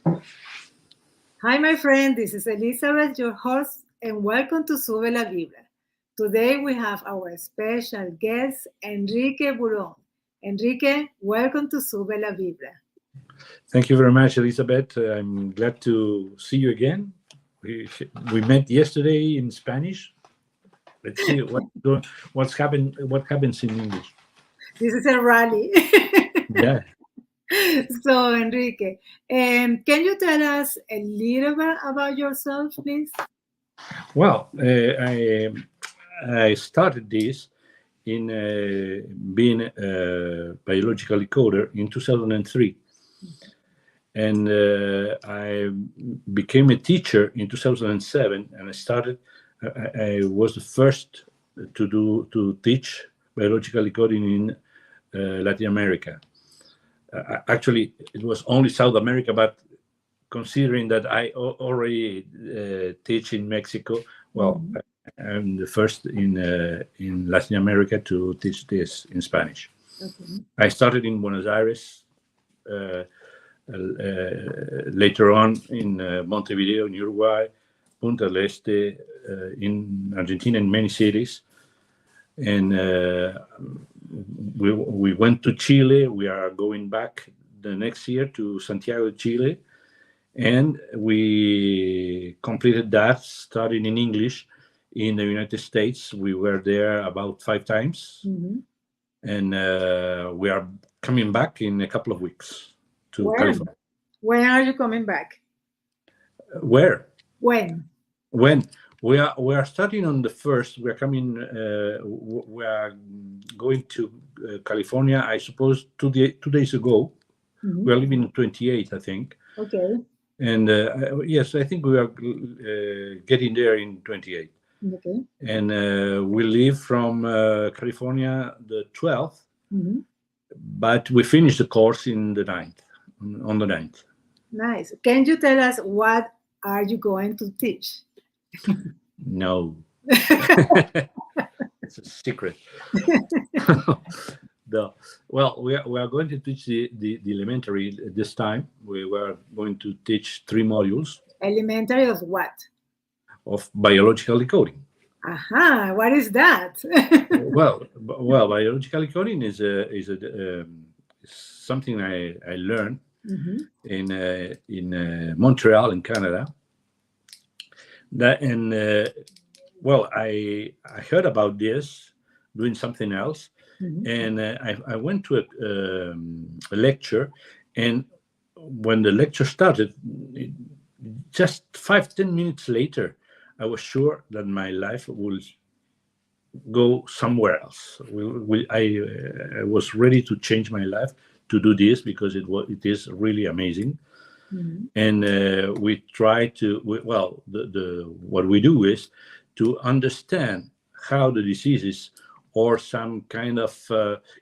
Hi, my friend. This is Elizabeth, your host, and welcome to Sube la Vibra. Today we have our special guest, Enrique Bouron. Enrique, welcome to Sube la Vibra. Thank you very much, Elizabeth. I'm glad to see you again. We met yesterday in Spanish. Let's see what's happened. What happens in English? This is a rally. Yeah. So, Enrique, can you tell us a little bit about yourself, please? Well, I started this in being a biological decoder in 2003. And I became a teacher in 2007, and I was the first to teach biological decoding in Latin America. Actually, it was only South America, but considering that I already teach in Mexico, well, I'm the first in Latin America to teach this in Spanish. Okay. I started in Buenos Aires. Later on in Montevideo in Uruguay, Punta del Este in Argentina, in many cities. And we went to Chile. We are going back the next year to Santiago, Chile. And we completed that, studying in English in the United States. We were there about 5 times. Mhm. And we are coming back in a couple of weeks to When? California. When are you coming back? Where? When? When we are starting on the first. We are coming. We are going to California. I suppose 2 days ago. Mhm. We are leaving on 28, I think. Okay. And yes, I think we are getting there in 28. Okay. And we leave from California the 12th, Mhm. but we finish the course in the 9th. On the 9th. Nice. Can you tell us what are you going to teach? No. It's a secret. No. Well, we are going to teach the elementary this time. We were going to teach 3 modules Elementary of what? of biological decoding. Aha, what is that? Well, biological decoding is something I learned Mhm. in Montreal, in Canada. That and well, I heard about this doing something else, Mhm. and I went to a lecture, and when the lecture started, just 5-10 minutes later, I was sure that my life would go somewhere else. I was ready to change my life to do this because it is really amazing. Mhm. And we try to what we do is to understand how the diseases or some kind of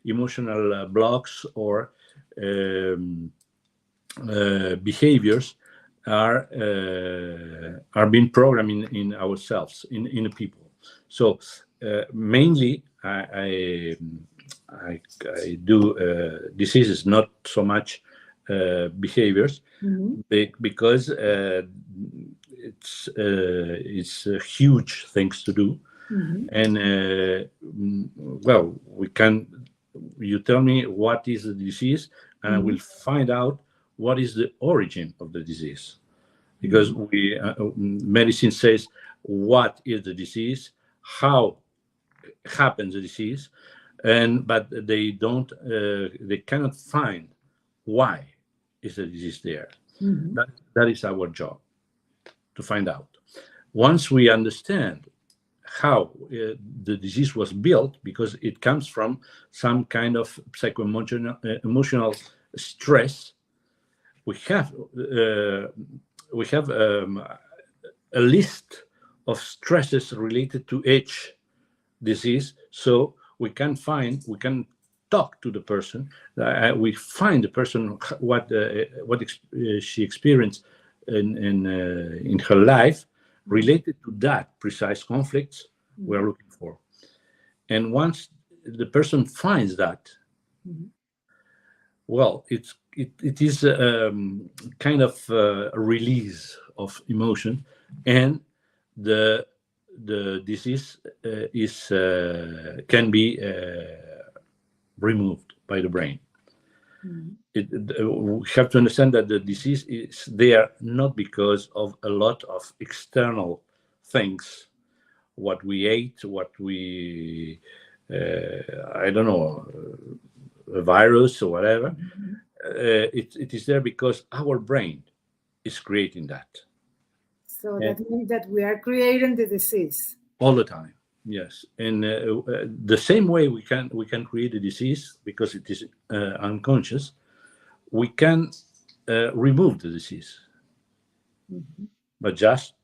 emotional blocks or behaviors are being programmed in ourselves, in the people. So mainly I do diseases, not so much behaviors, Mhm. because it's huge things to do. Mhm. And well, we can. You tell me what is the disease, and I will find out what is the origin of the disease, because medicine says what is the disease, how happens the disease, but they don't. They cannot find why is the disease there. Mhm. That is our job, to find out. Once we understand how the disease was built, because it comes from some kind of emotional stress, we have a list of stresses related to each disease, so we can talk to the person. We find the person what she experienced in her life related to that precise conflicts we're looking for. And once the person finds that, Mhm. Well, it is kind of a release of emotion, and the disease is can be removed by the brain. We have to understand that the disease is there not because of a lot of external things, what we ate, what we, I don't know, a virus or whatever. It is there because our brain is creating that. So that means that we are creating the disease all the time. Yes, and the same way we can create a disease because it is unconscious. We can remove the disease, but just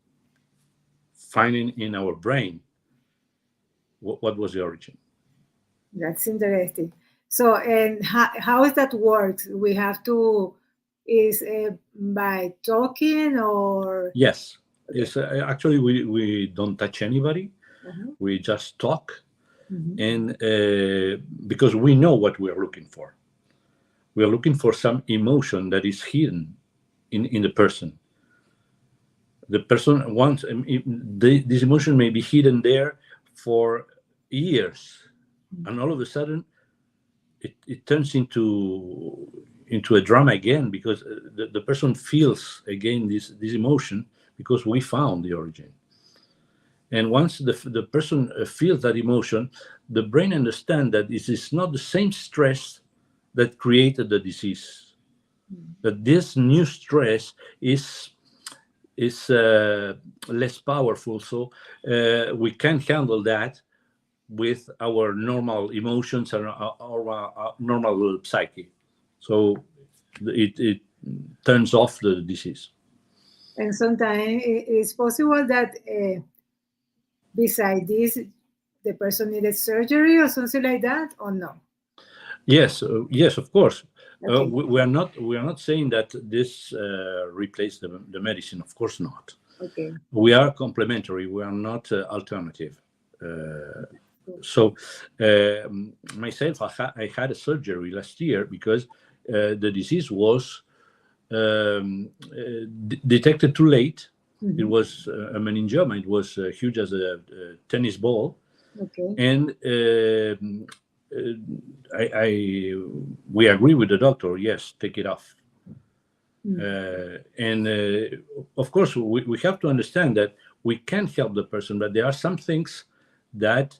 finding in our brain what was the origin. That's interesting. So, and how is that works? We have to, is by talking or? Yes. Yes. Actually, we don't touch anybody. We just talk, and because we know what we are looking for. We are looking for some emotion that is hidden in the person. The person wants this emotion may be hidden there for years, and all of a sudden it turns into a drama again because the person feels again this emotion because we found the origin. And once the person feels that emotion, the brain understands that this is not the same stress that created the disease. That this new stress is less powerful, so we can handle that with our normal emotions and our normal psyche. So it turns off the disease. And sometimes it's possible that besides this, the person needed surgery or something like that, or no? Yes, yes, of course. Okay. We are not saying that this replaces the medicine. Of course not. Okay. We are complementary. We are not alternative. So myself, I had a surgery last year because the disease was detected too late. It was a meningioma. It was huge as a tennis ball. Okay. And we agree with the doctor. Yes, take it off. And of course, we have to understand that we can help the person, but there are some things that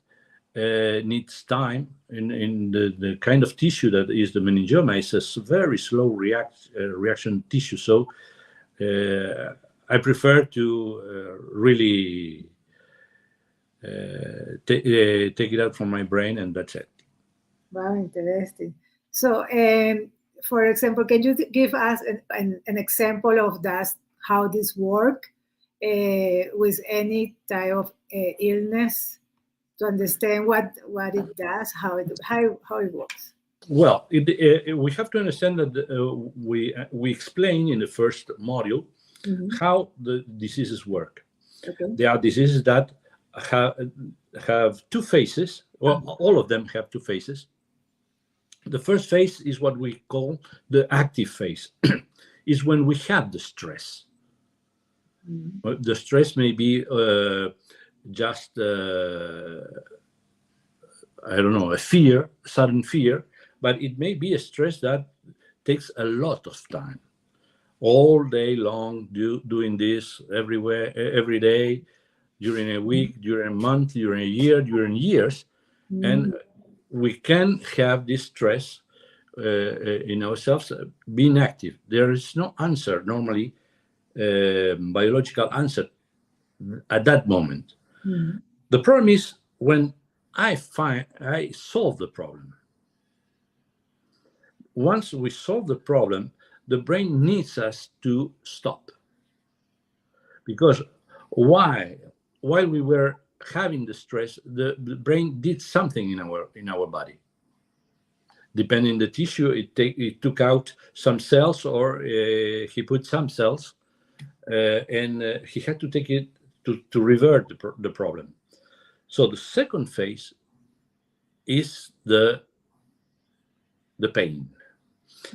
needs time. In the kind of tissue that is the meningioma is a very slow reaction tissue. So I prefer to really take it out from my brain, and that's it. Wow, interesting. So, for example, can you give us an example of that, how this work with any type of illness, to understand what it does, how it works? Well, we have to understand that we explain in the first module how the diseases work. Okay. There are diseases that have two phases. Well, all of them have two phases. The first phase is what we call the active phase. Is when we have the stress. The stress may be just I don't know, a fear, sudden fear, but it may be a stress that takes a lot of time, all day long, doing this everywhere, every day, during a week, during a month, during a year, during years, and we can have this stress in ourselves being active. There is no answer normally, biological answer at that moment. The problem is when I solve the problem. Once we solve the problem, the brain needs us to stop. Because while we were having the stress, the brain did something in our body. Depending on the tissue, it took out some cells, or he put some cells, and he had to take it to revert the problem. So the second phase is the pain.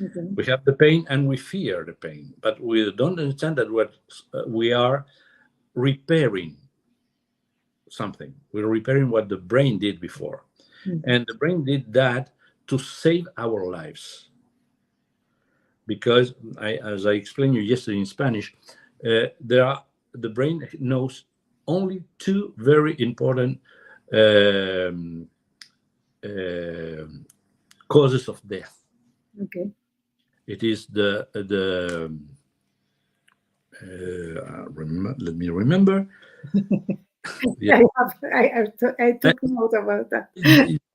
Okay. We have the pain and we fear the pain, but we don't understand that we are repairing something. We're repairing what the brain did before. And the brain did that to save our lives. Because, as I explained you yesterday in Spanish, the brain knows only two very important causes of death. Okay. It is let me remember. Yeah. I took note about that.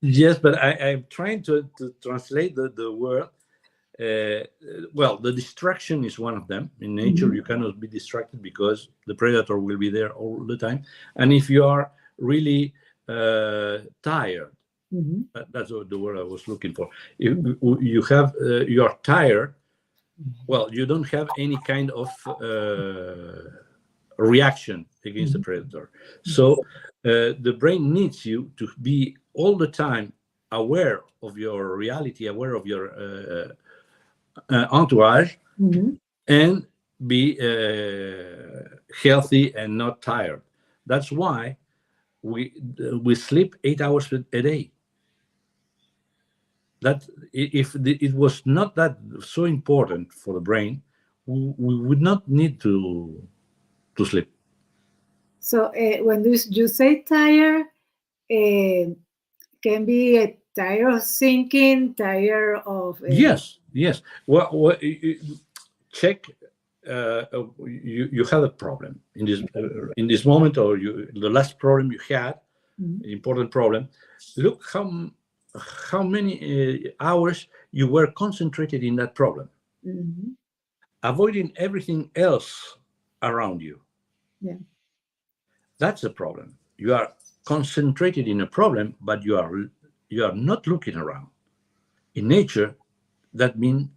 Yes, but I'm trying to translate the word. Well, the distraction is one of them. In nature, you cannot be distracted because the predator will be there all the time. And if you are really tired, that's the word I was looking for. If you are tired, well, you don't have any kind of reaction against the predator. So the brain needs you to be all the time aware of your reality, aware of your entourage, and be healthy and not tired. That's why we sleep 8 hours a day. That if it was not that so important for the brain, we would not need to sleep. So when you say tired, can be tired of thinking, tired of Yes. Well, check. You have a problem in this moment, or the last problem you had, important problem. Look how many hours you were concentrated in that problem, avoiding everything else around you. Yeah. That's the problem. You are concentrated in a problem, but you are not looking around. In nature, that means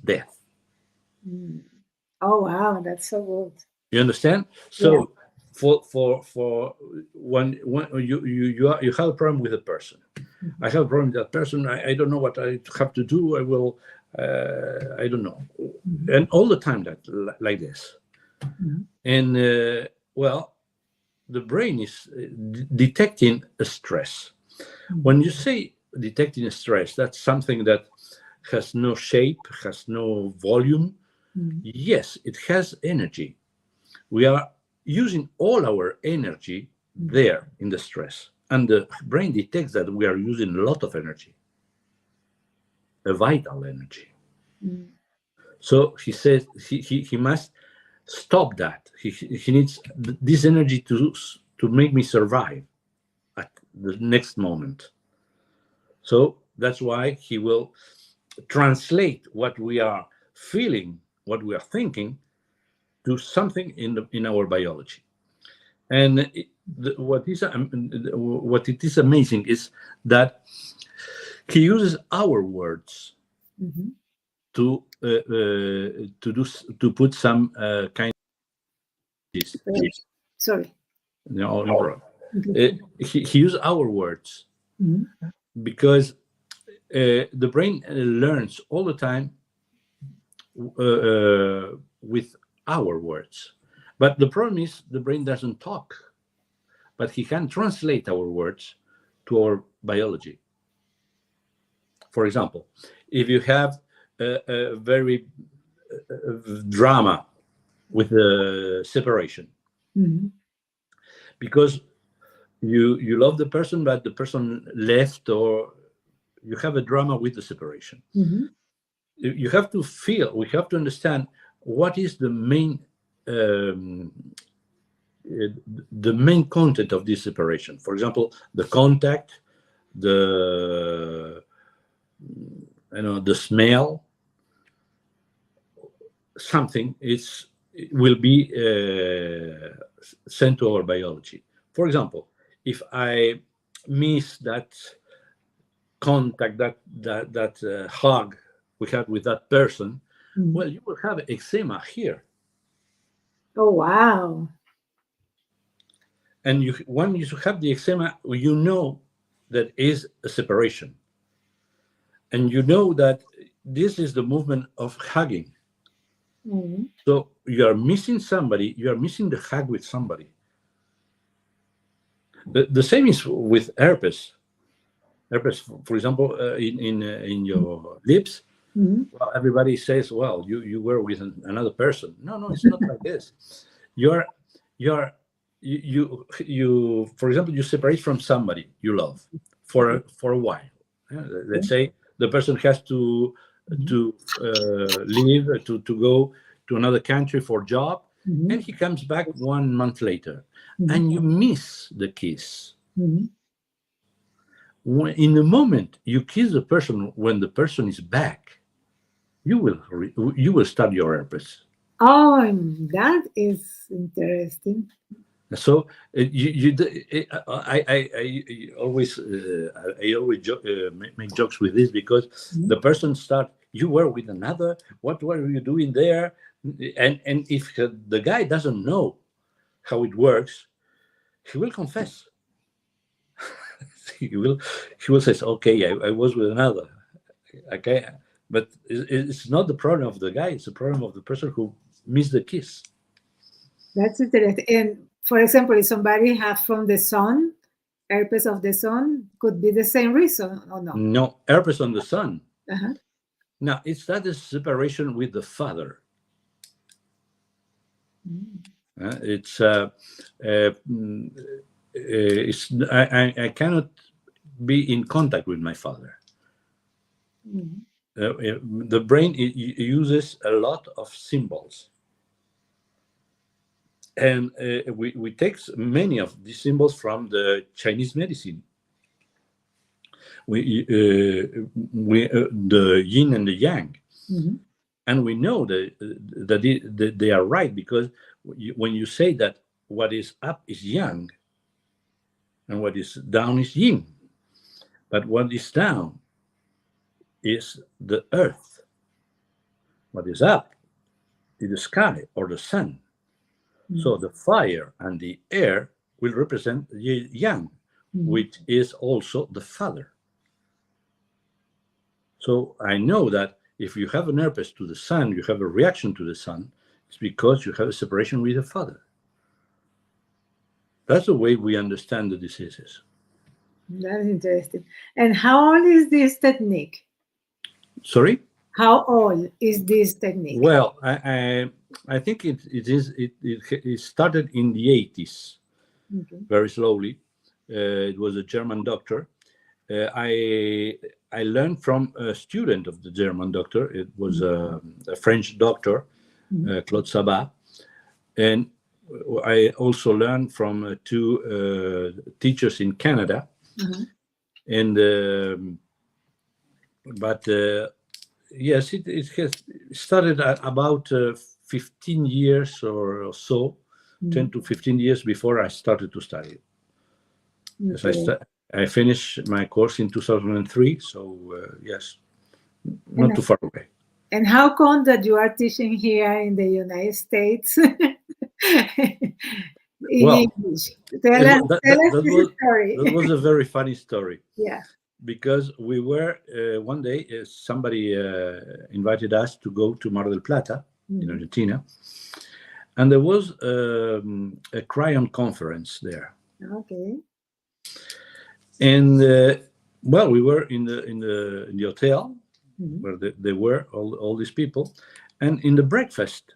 death. Oh wow, that's so good. You understand? So for when you have a problem with a person, I have a problem with that person. I don't know what I have to do. I will. I don't know. And all the time that like this. And well, the brain is detecting a stress. When you say detecting a stress, that's something that has no shape, has no volume. Yes, it has energy. We are using all our energy there in the stress. And the brain detects that we are using a lot of energy, a vital energy. So he says he must stop that. He needs this energy to make me survive at the next moment. So that's why he will translate what we are feeling, what we are thinking, to something in our biology. And what it is amazing is that he uses our words to put some kind of Sorry. no problem. He used our words because the brain learns all the time with our words. But the problem is the brain doesn't talk, but he can translate our words to our biology. For example, if you have a very drama with the separation, because you love the person, but the person left, or you have a drama with the separation. You have to feel, we have to understand what is the main content of this separation. For example, the contact, the smell, something it will be sent to our biology. For example, if I miss that contact, that hug we had with that person, well, you will have eczema here. Oh wow. And when you have the eczema, you know that is a separation. And you know that this is the movement of hugging. Mm-hmm. So you are missing somebody, you are missing the hug with somebody. The same is with herpes. Herpes, for example, in your lips. Mm-hmm. Well, everybody says, "Well, you were with another person." No, it's not like this. You, for example, you separate from somebody you love for a while. Let's say the person has to leave to go to another country for job, Mm-hmm. and he comes back 1 month later, Mm-hmm. and you miss the kiss. Mm-hmm. In the moment you kiss the person, when the person is back, you will start your herpes. Oh, that is interesting. So I always make jokes with this, because the person start, you were with another, what were you doing there? And if the guy doesn't know how it works, he will confess. he will say, okay, I was with another. Okay, but it's not the problem of the guy, it's the problem of the person who missed the kiss. That's interesting. And for example, if somebody have from the sun, herpes of the sun, could be the same reason or no? No, herpes on the sun. Uh-huh. Now, it's that a separation with the father. I cannot be in contact with my father. The brain uses a lot of symbols, and we take many of these symbols from the Chinese medicine. The yin and the yang, and we know that they are right, because when you say that what is up is yang and what is down is yin, but what is down is the earth, what is up is the sky or the sun. So the fire and the air will represent the yang, which is also the father. So I know that if you have an herpes to the sun, you have a reaction to the sun, it's because you have a separation with the father. That's the way we understand the diseases. That is interesting. And how old is this technique? Sorry? How old is this technique? Well, I think it started in the 80s, very slowly. It was a German doctor. I learned from a student of the German doctor. It was a French doctor, Claude Sabat. And I also learned from two teachers in Canada. And but yes, it has started about 15 years or so, 10 to 15 years before I started to study. Yes, I finished my course in 2003, so yes, not too far away. And how come that you are teaching here in the United States in English? Tell us this story. That was a very funny story. Yeah. Because we were, one day, somebody invited us to go to Mar del Plata in Argentina, and there was a crayon conference there. Okay. And well, we were in the hotel where they were all these people, and in the breakfast,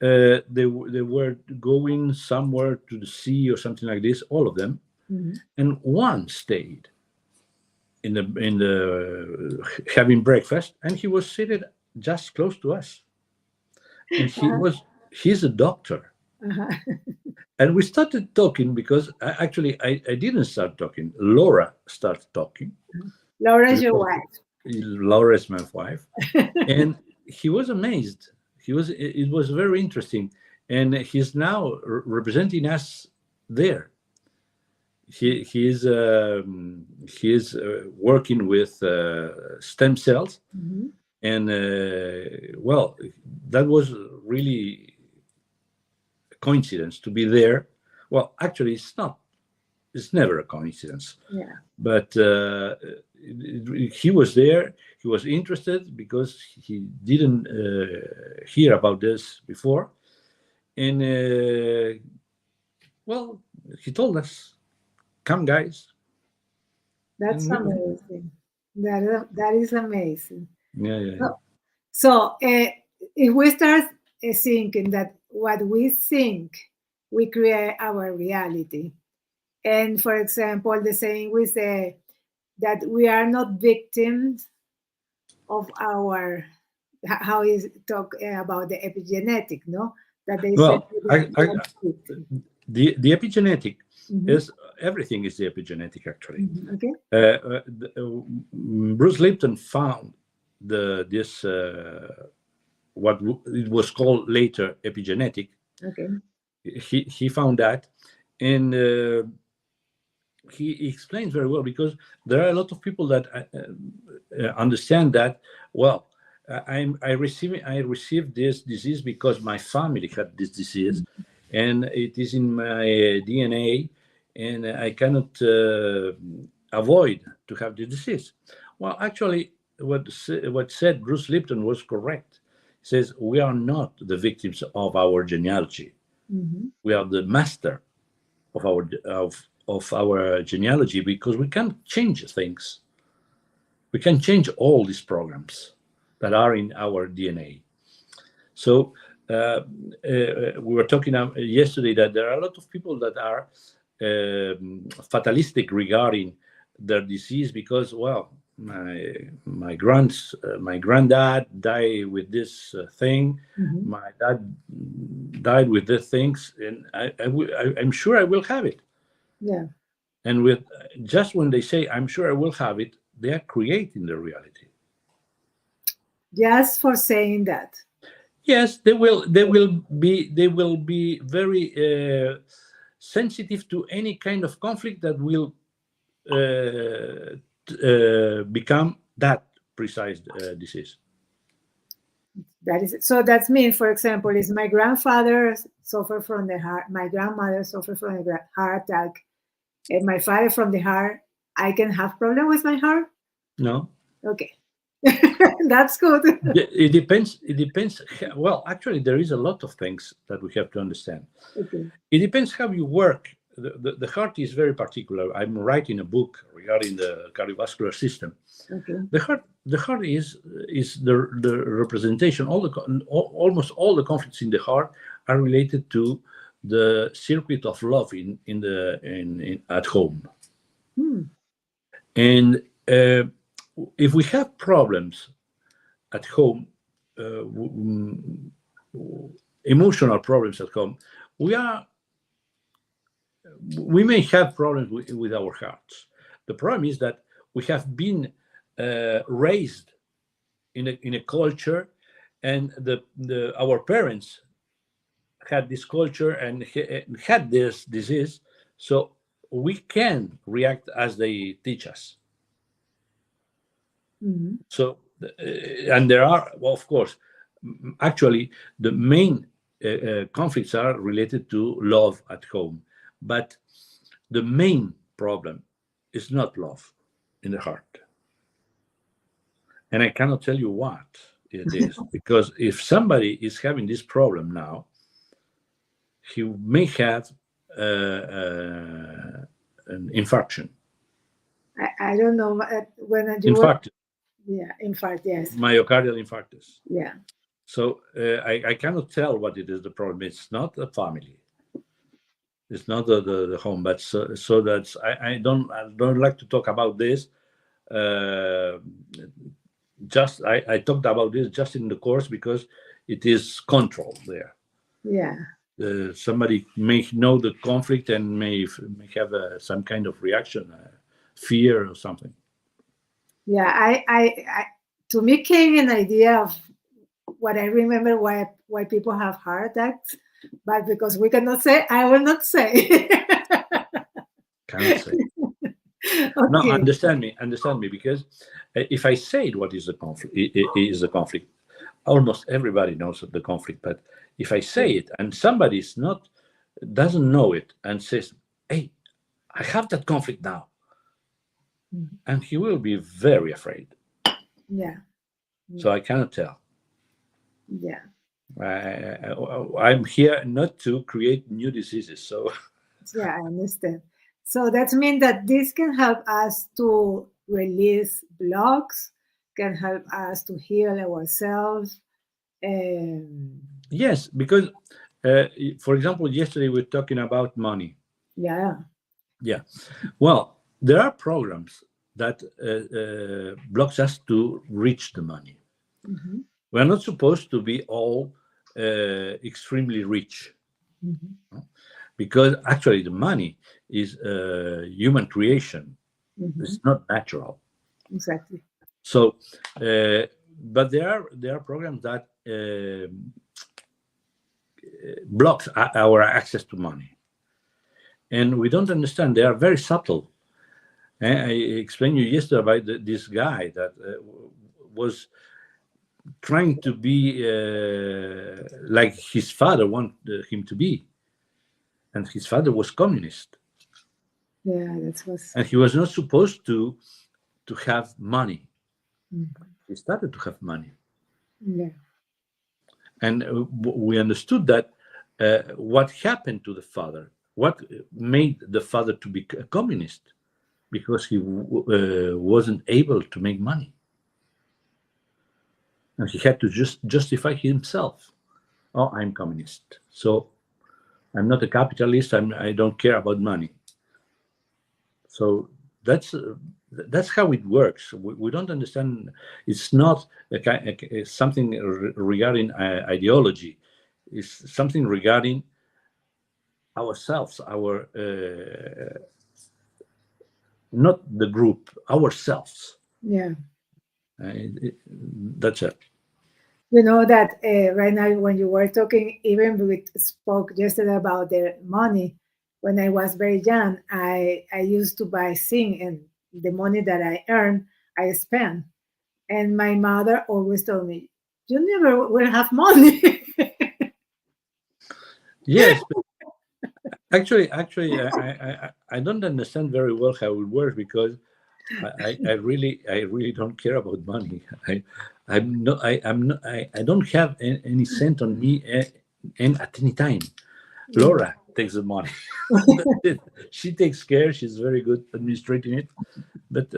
they were going somewhere to the sea or something like this, all of them, and one stayed in the having breakfast, and he was seated just close to us, and he's a doctor. And we started talking, because I didn't start talking. Laura started talking. Laura is your wife. Laura is my wife. And he was amazed. It was very interesting. And he's now representing us there. He is working with stem cells. And well, that was really coincidence to be there. Well, actually, it's not it's never a coincidence. Yeah. But he was there. He was interested because he didn't hear about this before, and well, he told us, "Come, guys." That's And we went. amazing. That is amazing. Yeah. So if we start thinking that what we think, we create our reality. And for example, the saying we say that we are not victims of our, how is talk about the epigenetic, no? That they say Well, the epigenetic Mhm. is everything is the epigenetic actually. Mhm. Okay. Bruce Lipton found this what it was called later epigenetic. Okay. He found that, and he explains very well, because there are a lot of people that understand that, well, I received this disease because my family had this disease, and it is in my DNA, and I cannot avoid to have the disease. Well, actually, what said Bruce Lipton was correct. He says we are not the victims of our genealogy. Mm-hmm. We are the master of our genealogy, because we can change things. We can change all these programs that are in our DNA. So we were talking yesterday that there are a lot of people that are fatalistic regarding their disease, because, well, my granddad died with this thing. Mm-hmm. My dad died with these things, and I'm sure I will have it. Yeah. And with just when they say I'm sure I will have it, they are creating the reality. Just for saying that. Yes, they will be very sensitive to any kind of conflict that will become that precise disease. That is so. That's mean. For example, is my grandfather suffered from the heart, my grandmother suffered from a heart attack, and my father from the heart. I can have problem with my heart. No. Okay. That's good. It depends. Well, actually, there is a lot of things that we have to understand. Okay. It depends how you work. The heart is very particular. I'm writing a book regarding the cardiovascular system. Okay. The heart is the representation. Almost all the conflicts in the heart are related to the circuit of love in at home. And if we have problems at home, emotional problems at home, we may have problems with our hearts. The problem is that we have been raised in a culture, and our parents had this culture and had this disease, so we can react as they teach us. Mm-hmm. So, and there are, well, of course, actually, the main conflicts are related to love at home, but the main problem is not love in the heart. And I cannot tell you what it is, because if somebody is having this problem now, he may have an infarction. I don't know when you Infarct. Yeah, infarct. Yes. Myocardial infarctus. Yeah. So I cannot tell what it is. The problem. It's not the family. It's not the home. But so that's I don't like to talk about this. Just I talked about this just in the course because it is controlled there. Yeah. Somebody may know the conflict and may have some kind of reaction, fear or something. Yeah, I to me came an idea of what I remember why people have heart attacks, but because we cannot say, I will not say. Cannot say. Okay. No, understand me, because if I say what is the conflict, it is the conflict. Almost everybody knows the conflict, but if I say it and somebody doesn't know it and says, "Hey, I have that conflict now. And he will be very afraid. Yeah. So I cannot tell. Yeah. I'm here not to create new diseases. So yeah, I understand. So that means that this can help us to release blocks, can help us to heal ourselves. Yes, because for example, yesterday we were talking about money. Yeah. Yeah. Well, there are programs that blocks us to reach the money. Mm-hmm. We're not supposed to be all extremely rich, because actually the money is human creation. It's not natural. Exactly. So, but there are programs that blocks our access to money, and we don't understand. They are very subtle. I explained you yesterday about this guy that was trying to be like his father wanted him to be, and his father was communist. Yeah, that was. And he was not supposed to have money. He started to have money. Yeah. And we understood that what happened to the father, what made the father to be a communist, because he wasn't able to make money. And he had to just justify himself. Oh, I'm communist. So I'm not a capitalist. I don't care about money. So that's how it works. We don't understand. It's not something regarding ideology. It's something regarding ourselves, not the group, ourselves. Yeah. That's it. You know that right now when you were talking, even we spoke yesterday about the money. When I was very young, I used to buy zinc, and the money that I earned, I spent. And my mother always told me, "You never will have money." Yes, actually, I don't understand very well how it works, because I really don't care about money. I don't have any cent on me and at any time. Laura takes the money. She takes care. She's very good administrating it. But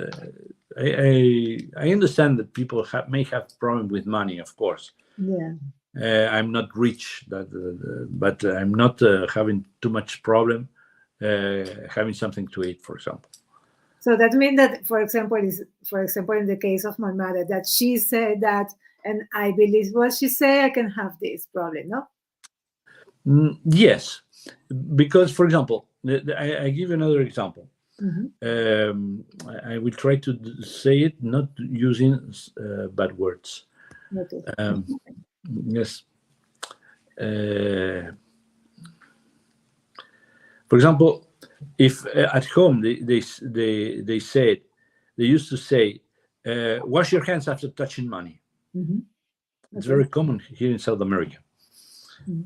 I understand that people may have problem with money, of course. Yeah. I'm not rich, but I'm not having too much problem having something to eat, for example. So that means that, for example, in the case of my mother, that she said that, and I believe what she said, I can have this problem, no? Yes, because, for example, I give you another example. I will try to say it not using bad words. Okay. Yes. For example, if at home they said, they used to say, wash your hands after touching money. It's very common here in South America.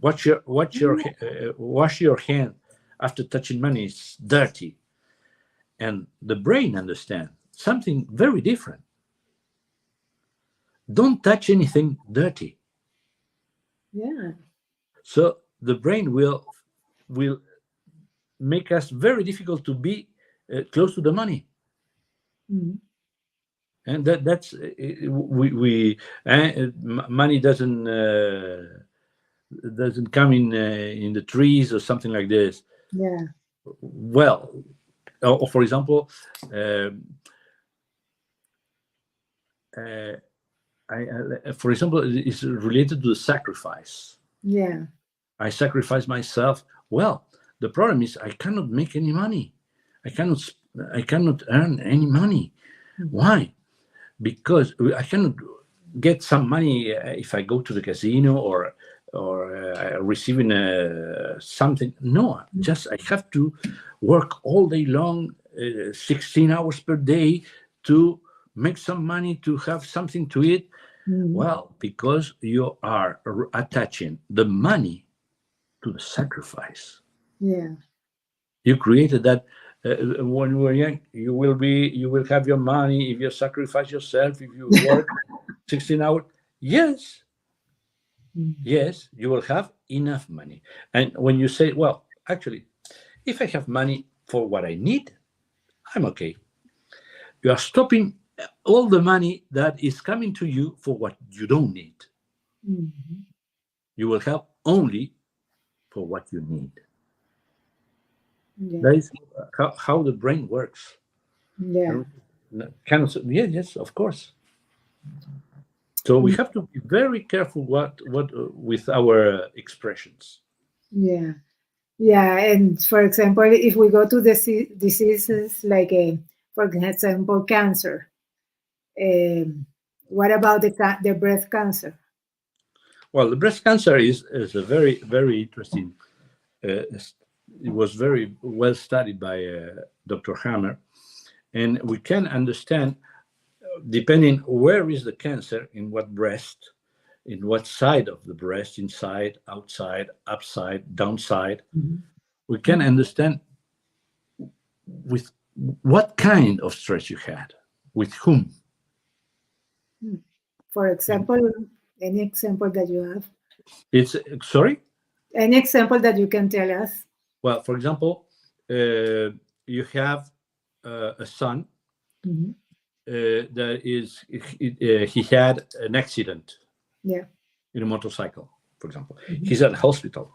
Wash your hand after touching money is dirty. And the brain understands something very different. Don't touch anything dirty. Yeah. So the brain will make us very difficult to be close to the money. And that's money doesn't come in the trees or something like this. Yeah. Well, or for example, for example, it's related to the sacrifice. Yeah. I sacrifice myself. Well, the problem is I cannot make any money. I cannot earn any money. Why? Because I cannot get some money if I go to the casino or receiving something. No, just I have to work all day long, 16 hours per day, to make some money, to have something to eat. Well, because you are attaching the money to the sacrifice. Yeah. You created that when you were young, you will have your money if you sacrifice yourself, if you work 16 hours. Yes, yes, you will have enough money. And when you say, well, actually, if I have money for what I need, I'm okay. You are stopping all the money that is coming to you for what you don't need. You will have only for what you need. Yeah. That is how the brain works. Yeah. Yes, of course. So we have to be very careful what with our expressions. Yeah. Yeah. And for example, if we go to the diseases like, for example, cancer, what about the breast cancer? Well, the breast cancer is a very, very interesting. It was very well studied by Dr. Hammer, and we can understand, depending where is the cancer, in what breast, in what side of the breast, inside, outside, upside, downside, we can understand with what kind of stress you had, with whom. For example, any example that you have? It's sorry. Any example that you can tell us? Well, for example, you have a son that is he had an accident Yeah. in a motorcycle, for example. He's at the hospital.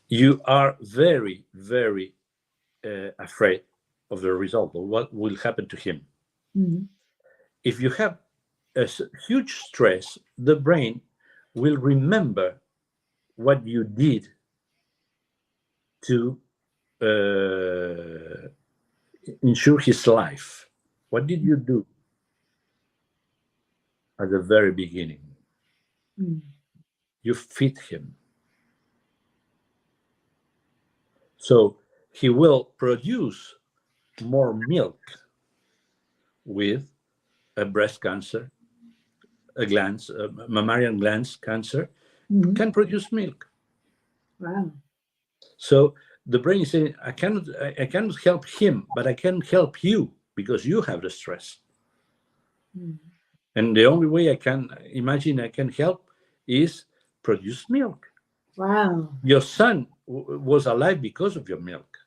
You are very, very afraid of the result of what will happen to him. If you have a huge stress, the brain will remember what you did to ensure his life. What did you do at the very beginning? You feed him. So he will produce more milk with a breast cancer, a mammalian glands cancer, can produce milk. Wow. So the brain is saying, I cannot help him, but I can help you because you have the stress. And the only way I can imagine I can help is produce milk. Wow. Your son was alive because of your milk.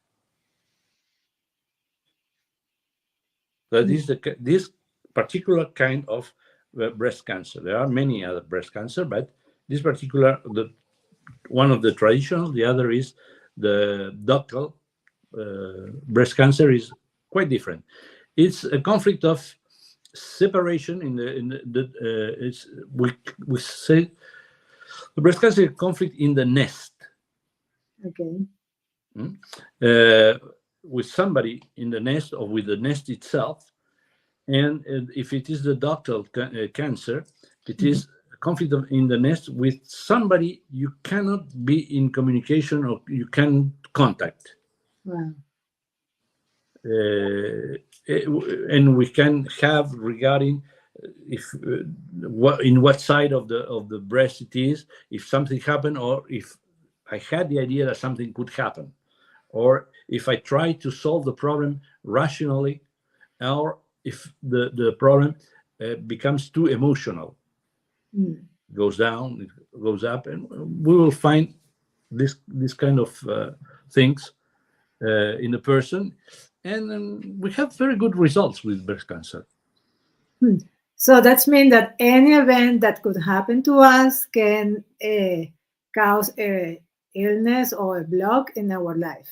That is this particular kind of breast cancer. There are many other breast cancer, but this particular, one of the traditional, the other is the ductal breast cancer, is quite different. It's a conflict of separation we say the breast cancer is a conflict in the nest. Okay. With somebody in the nest or with the nest itself. And if it is the ductal cancer, it is a conflict in the nest with somebody you cannot be in communication or you can contact. Wow. And we can have regarding if in what side of the breast it is, if something happened, or if I had the idea that something could happen, or if I try to solve the problem rationally, or if the problem becomes too emotional, goes down, it goes up, and we will find this kind of things in a person, and we have very good results with breast cancer. So that's mean that any event that could happen to us can cause a illness or a block in our life.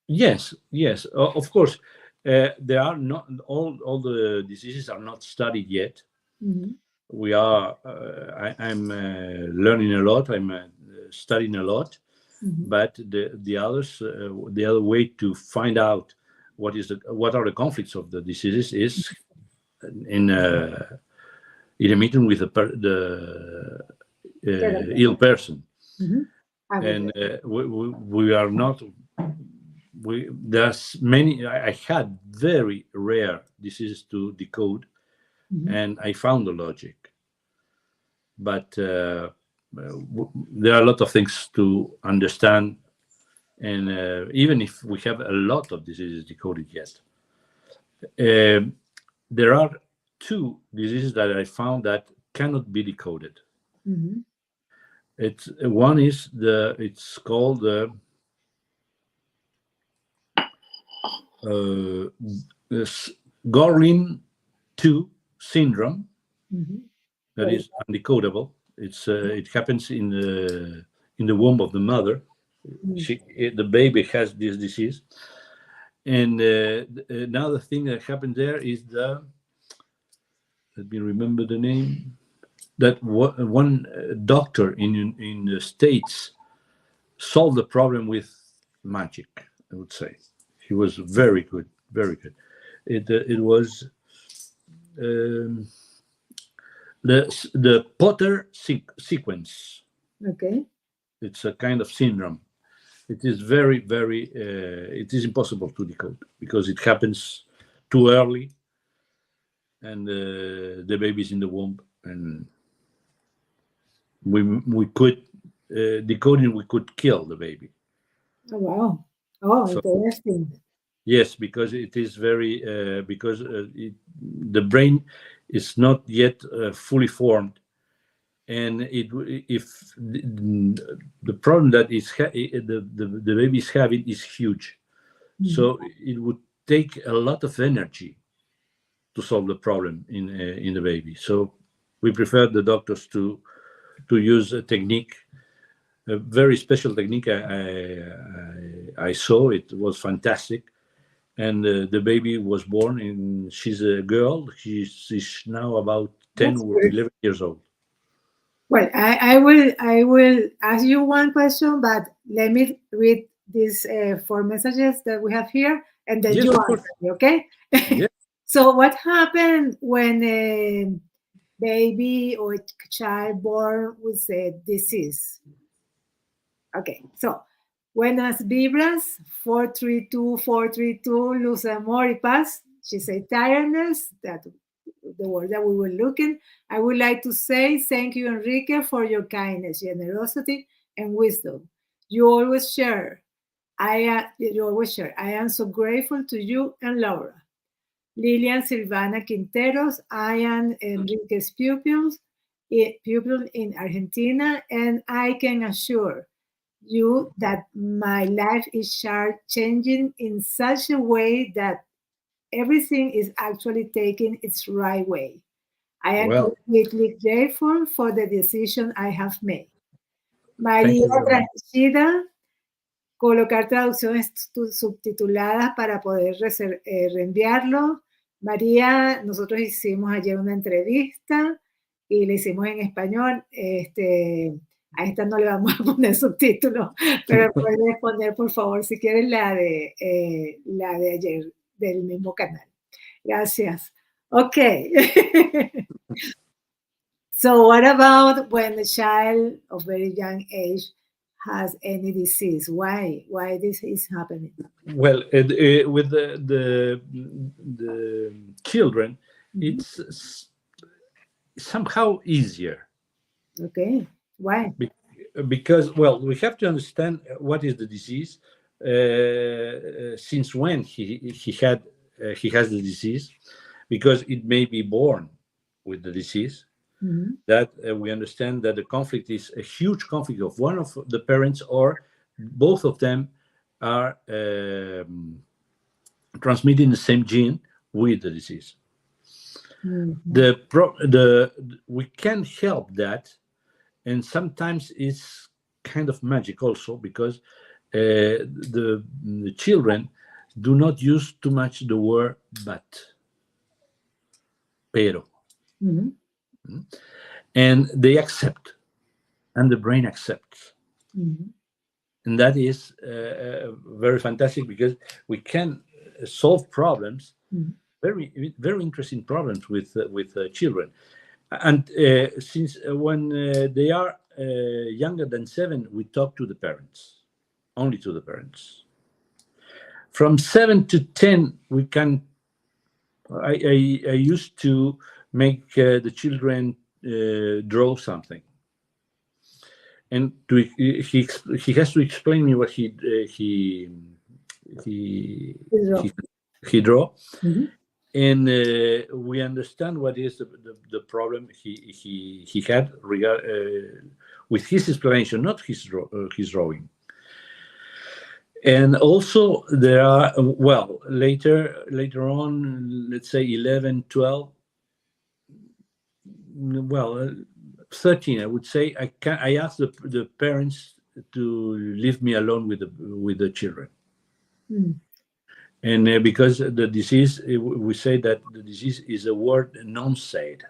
Yes, of course. There are not all the diseases are not studied yet. We are. I'm learning a lot. I'm studying a lot. But the other way to find out what are the conflicts of the diseases is in a meeting with the ill person. And we are not. There's many. I had very rare diseases to decode, and I found the logic. But there are a lot of things to understand And even if we have a lot of diseases decoded yet, there are two diseases that I found that cannot be decoded. Mm-hmm. One is it's called the Gorlin 2 syndrome. Mm-hmm. That Right. is undecodable. It happens in the womb of the mother. The baby has this disease, and another thing that happened there is let me remember the name. That one doctor in the States solved the problem with magic. I would say he was very good, very good. It was the Potter sequence. Okay. It's a kind of syndrome. It is very, very. It is impossible to decode because it happens too early, and the baby's in the womb, and we could decoding. We could kill the baby. Oh, wow. Oh, So interesting. yes, because it is very because the brain is not yet fully formed, and if the problem that the baby is having is huge, so it would take a lot of energy to solve the problem in the baby. So we prefer the doctors to use a technique, a very special technique. I saw it was fantastic, and the baby was born, and she's a girl. She's now about 10 That's or good. 11 years old. Well, I will ask you one question, but let me read these 4 messages that we have here, and then Yes, you of course. answer me, okay? Yes. So, what happened when a baby or child born with a disease? Okay, so buenas vibras, 432, Luz Amor y Paz. She said tiredness, that the word that we were looking. I would like to say thank you, Enrique, for your kindness, generosity, and wisdom. You always share. You always share. I am so grateful to you and Laura. Lilian Silvana Quinteros. I am Enrique's pupil in Argentina, and I can assure you that my life is changing in such a way that everything is actually taking its right way. I am Well, completely grateful for the decision I have made. thank María you very much. Transida, colocar traducciones subtituladas para poder reenviarlo. María, nosotros hicimos ayer una entrevista y la hicimos en español. A esta no le vamos a poner subtítulos, pero puedes poner, por favor, si quieres, la de ayer del mismo canal. Gracias. Okay. So what about when a child of very young age has any disease? Why this is happening? Well, with the children, it's somehow easier Okay. Why? because, well, we have to understand what is the disease, since when he has the disease, because it may be born with the disease. That we understand that the conflict is a huge conflict of one of the parents or both of them are transmitting the same gene with the disease. We can help that, and sometimes it's kind of magic also because the children do not use too much the word but, pero, and they accept, and the brain accepts. And that is very fantastic because we can solve problems, very, very interesting problems with children. And since when they are younger than 7, we talk to the parents, only to the parents. From 7 to 10, we can. I used to make the children draw something, and he has to explain me what he draw, and we understand what is the problem he had with his explanation, not his drawing. And also there are, well, later on, let's say 11, 12, well, 13, I would say, I asked the parents to leave me alone with the children. And because the disease, we say that the disease is a word non-said,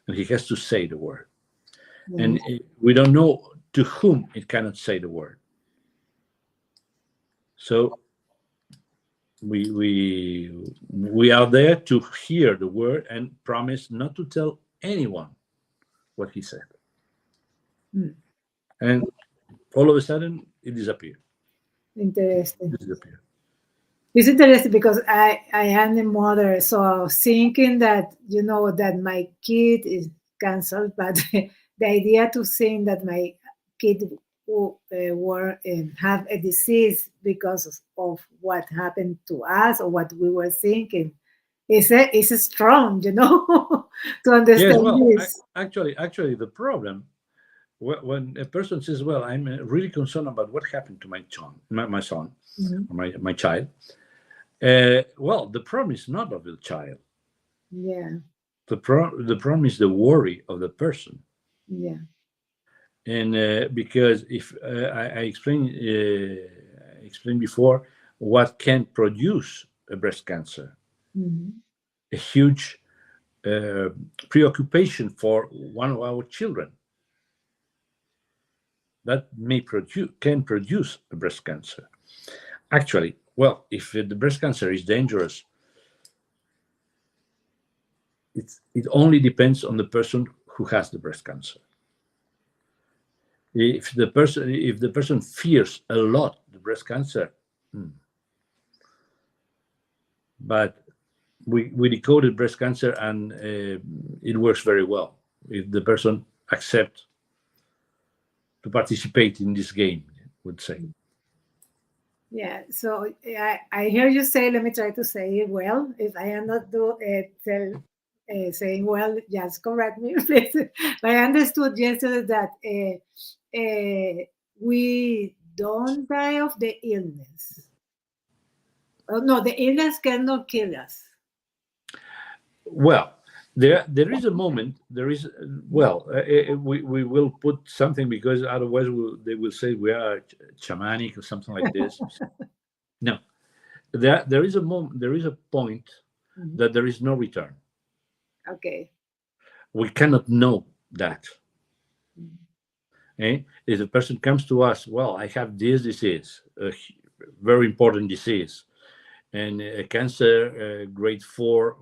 and he has to say the word. And we don't know to whom it cannot say the word. So we are there to hear the word and promise not to tell anyone what he said. And all of a sudden, it disappeared. Interesting. It disappeared. It's interesting because I am a mother, so I was thinking that, that my kid is cancer, but the idea to think that my kid have a disease because of what happened to us or what we were thinking is strong, to understand. Yes, well, this. Actually, the problem when a person says, "Well, I'm really concerned about what happened to my son, or my child," well, the problem is not of the child. Yeah. The problem is the worry of the person. Yeah. And because if I explained before what can produce a breast cancer, a huge preoccupation for one of our children that can produce a breast cancer. Actually, well, if the breast cancer is dangerous, it only depends on the person who has the breast cancer. If the person fears a lot the breast cancer, but we decoded breast cancer and it works very well if the person accepts to participate in this game, I would say. Yeah, so I hear you say, let me try to say it well. If I am not saying well, just correct me, please. But I understood yesterday that we don't die of the illness. Oh, no, the illness cannot kill us. Well, there is a moment. There is we will put something because otherwise they will say we are shamanic or something like this. No, there is a moment. There is a point that there is no return. Okay. We cannot know that. If a person comes to us, well, I have this disease, a very important disease, and a cancer, grade 4,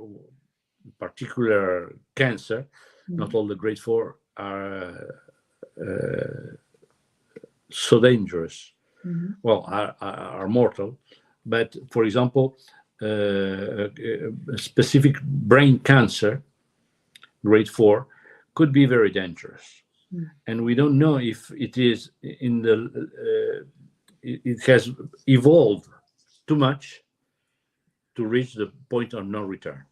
particular cancer, not all the grade 4 are so dangerous, well, are mortal. But for example, a specific brain cancer, grade 4, could be very dangerous. And we don't know if it is it has evolved too much to reach the point of no return.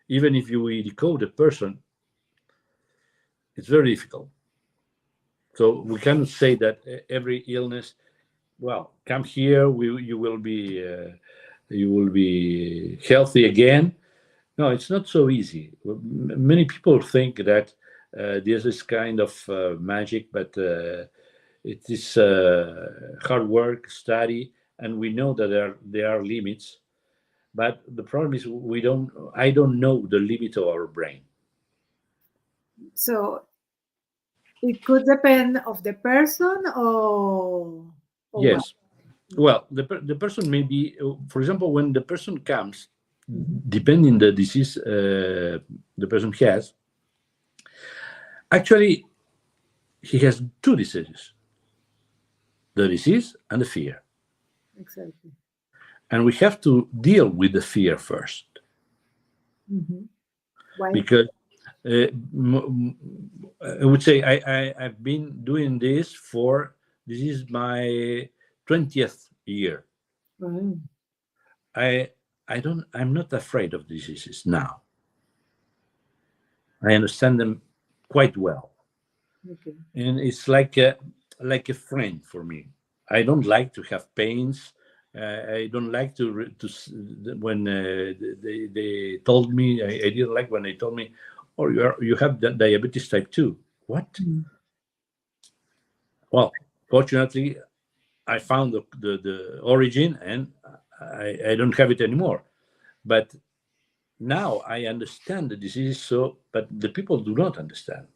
Even if we decode a person, it's very difficult. So we cannot say that every illness, well, come here, you will be healthy again. No, it's not so easy. Many people think that this is kind of magic, but it is hard work, study, and we know that there are limits. But the problem is I don't know the limit of our brain. So it could depend of the person or yes. What? Well, the person may be, for example, when the person comes, depending the disease the person has, actually he has two diseases: the disease and the fear. Exactly. And we have to deal with the fear first. Why? Because I would say I've been doing this this is my 20th year. Wow. I'm not afraid of diseases now. I understand them quite well. Okay. And it's like a friend for me. I don't like to have pains. I don't like when they told me, I didn't like when they told me, oh, you have diabetes type 2. What? Mm. Well, fortunately, I found the origin, and I don't have it anymore. But now I understand the disease, but the people do not understand.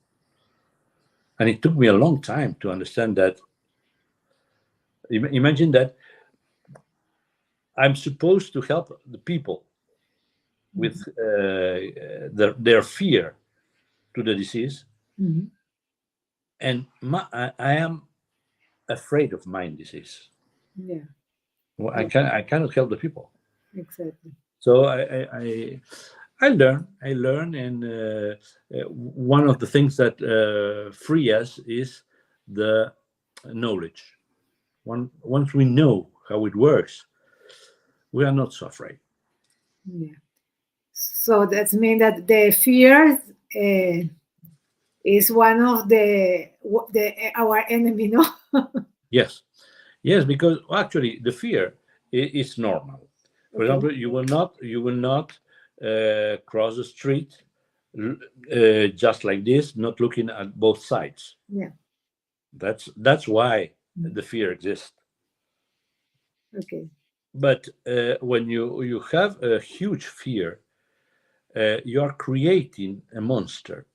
And it took me a long time to understand that. Imagine that I'm supposed to help the people with their fear to the disease, Mhm. and I am afraid of my disease. Yeah, Well, yeah, I cannot help the people. exactly. So I learn, and one of the things that free us is the knowledge. Once we know how it works, we are not so afraid. Yeah. So that means that the fear is one of our enemy, no? Yes, yes, because actually the fear is normal. For Okay. example, you will not cross the street just like this, not looking at both sides. Yeah. That's why the fear exists. Okay. But when you have a huge fear, you are creating a monster,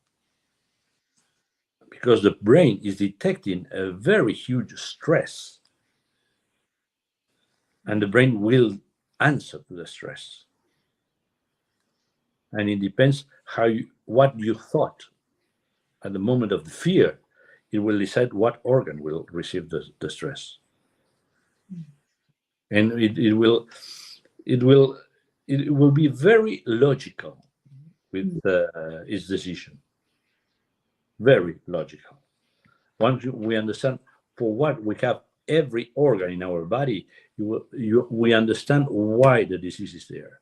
because the brain is detecting a very huge stress, and the brain will answer to the stress. And it depends what you thought at the moment of the fear. It will decide what organ will receive the stress, and it will be very logical with its decision. Very logical. Once we understand for what we have every organ in our body, we understand why the disease is there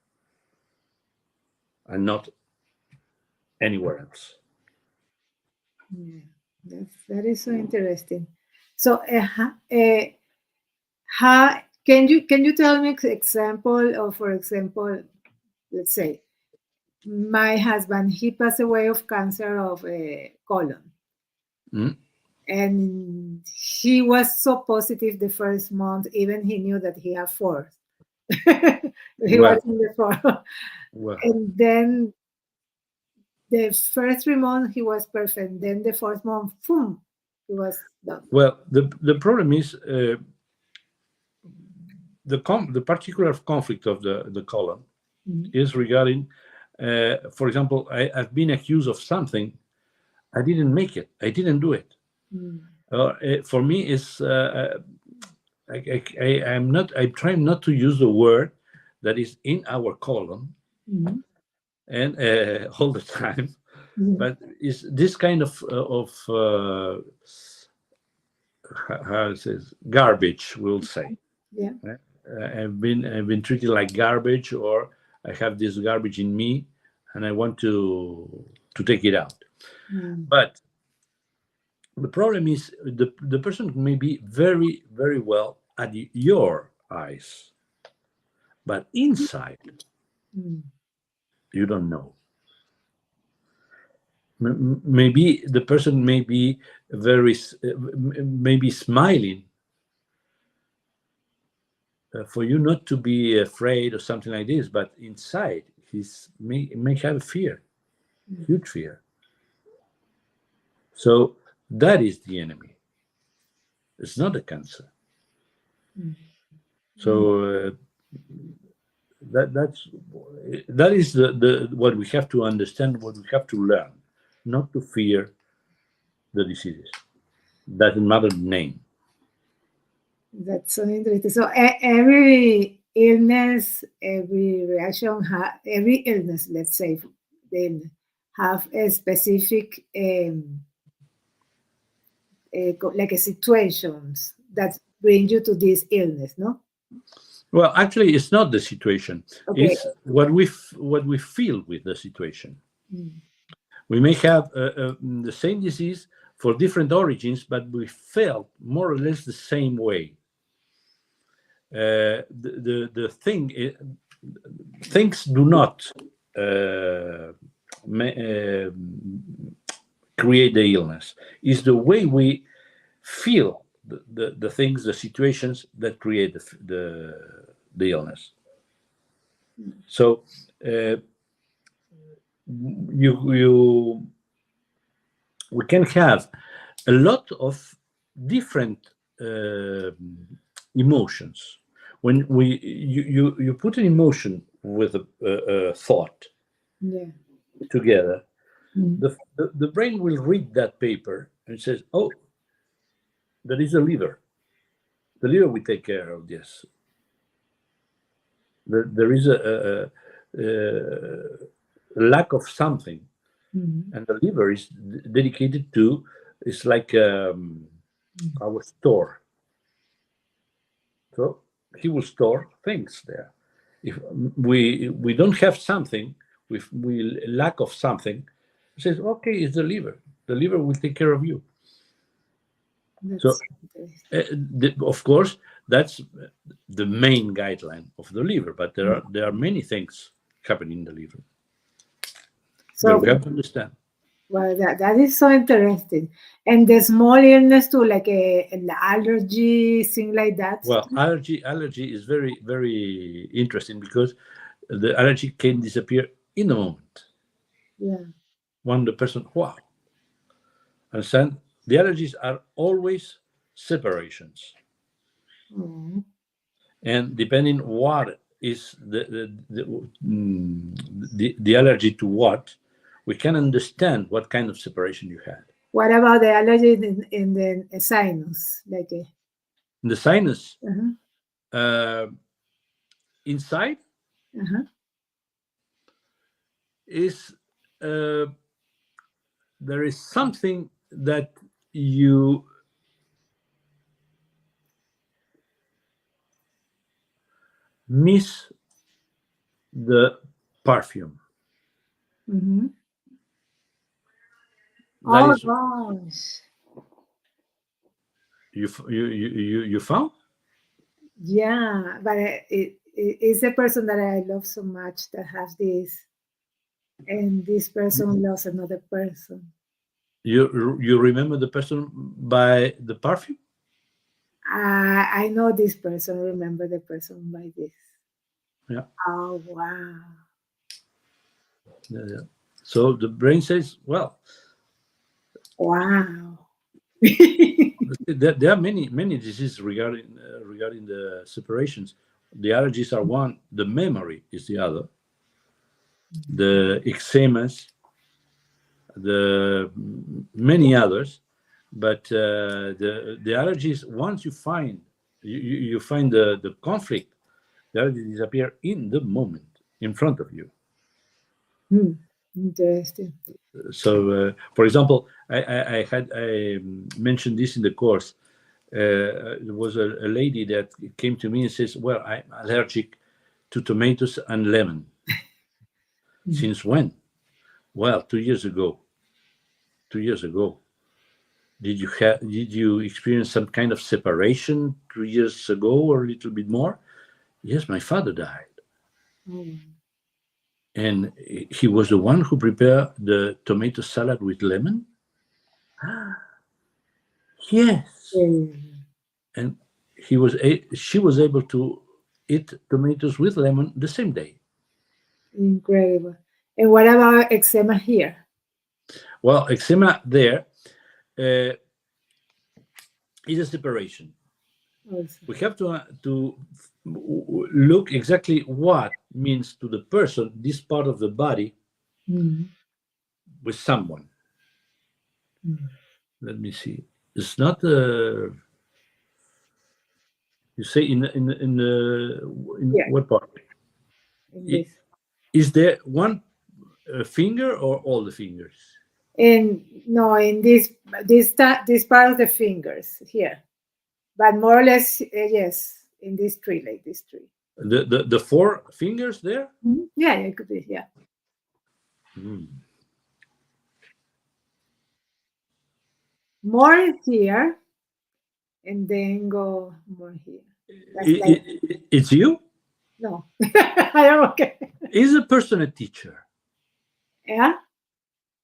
and not anywhere else. Yeah, that is so interesting. So, how can you tell me an example of, for example, let's say my husband, he passed away of cancer of colon, Mm? and he was so positive the first month, even he knew that he had four. He was Well, in the four, well, and then the first 3 months he was perfect. Then the fourth month, boom, he was done. well. The problem is the particular conflict of the colon Mhm. is regarding, for example, I've been accused of something. I didn't make it. I didn't do it. Mm. For me, it's I'm not. I'm trying not to use the word that is in our colon Mhm. and all the time, Mhm. but is this kind of how it says garbage, we'll say. Yeah. I've been treated like garbage, or I have this garbage in me, and I want to take it out. Mm. But the problem is the person may be very, very well at your eyes, but inside Mm. you don't know. Maybe the person may be maybe smiling for you not to be afraid or something like this, but inside he's may have fear, huge fear. So that is the enemy. It's not a cancer. Mm. So that is the what we have to understand, what we have to learn, not to fear the diseases. Doesn't matter the name. That's so interesting. So every illness, every reaction, every illness, let's say, the illness, have a specific like a situations that bring you to this illness, no? Well, actually, it's not the situation. Okay. It's what we feel with the situation. Mm. We may have the same disease for different origins, but we felt more or less the same way. The thing is, things do not create the illness. It's the way we feel the things, the situations that create the illness. So we can have a lot of different emotions. When you put an emotion with a thought together, the brain will read that paper and says, "Oh, that is the liver. The liver will take care of this. There is a lack of something, and the liver is dedicated to. It's like our store. So he will store things there. If we don't have something, we lack of something, he says, okay, it's the liver. The liver will take care of you." So, of course, that's the main guideline of the liver, but there are many things happening in the liver. So we have to understand. Well, that is so interesting. And the small illness too, like an allergy, thing like that. Well, allergy is very, very interesting because the allergy can disappear in a moment. Yeah. When the person, wow. Understand? The allergies are always separations. And depending what is the allergy to what, we can understand what kind of separation you had. What about the allergy in the sinus? Like in the sinus, inside is there is something that you miss the perfume. Oh gosh! You found? Yeah, but it's a person that I love so much that has this, and this person loves another person. You remember the person by the perfume? I know this person. Remember the person by this. Yeah. Oh wow. Yeah. So the brain says, well. Wow. There are many diseases regarding the separations. The allergies are one. The memory is the other. The eczemas, the many others, but the allergies. Once you find the conflict, the allergies disappear in the moment in front of you. Interesting. So, for example, I mentioned this in the course. There was a lady that came to me and says, "Well, I'm allergic to tomatoes and lemon." Since when? Well, 2 years ago. 2 years ago. Did you experience some kind of separation 2 years ago or a little bit more? Yes, my father died. And he was the one who prepared the tomato salad with lemon? Yes. And she was able to eat tomatoes with lemon the same day. Incredible. And what about eczema here? Well, eczema there is a separation. We have to look exactly what means to the person this part of the body with someone. Let me see. It's not you say in what part? In this. Is there one finger or all the fingers? In this part of the fingers here, but more or less, yes, in this tree, like this tree. The four fingers there? Yeah, it could be, yeah. More here, and then go more here. It's you? No, I am okay. Is the person a teacher? Yeah?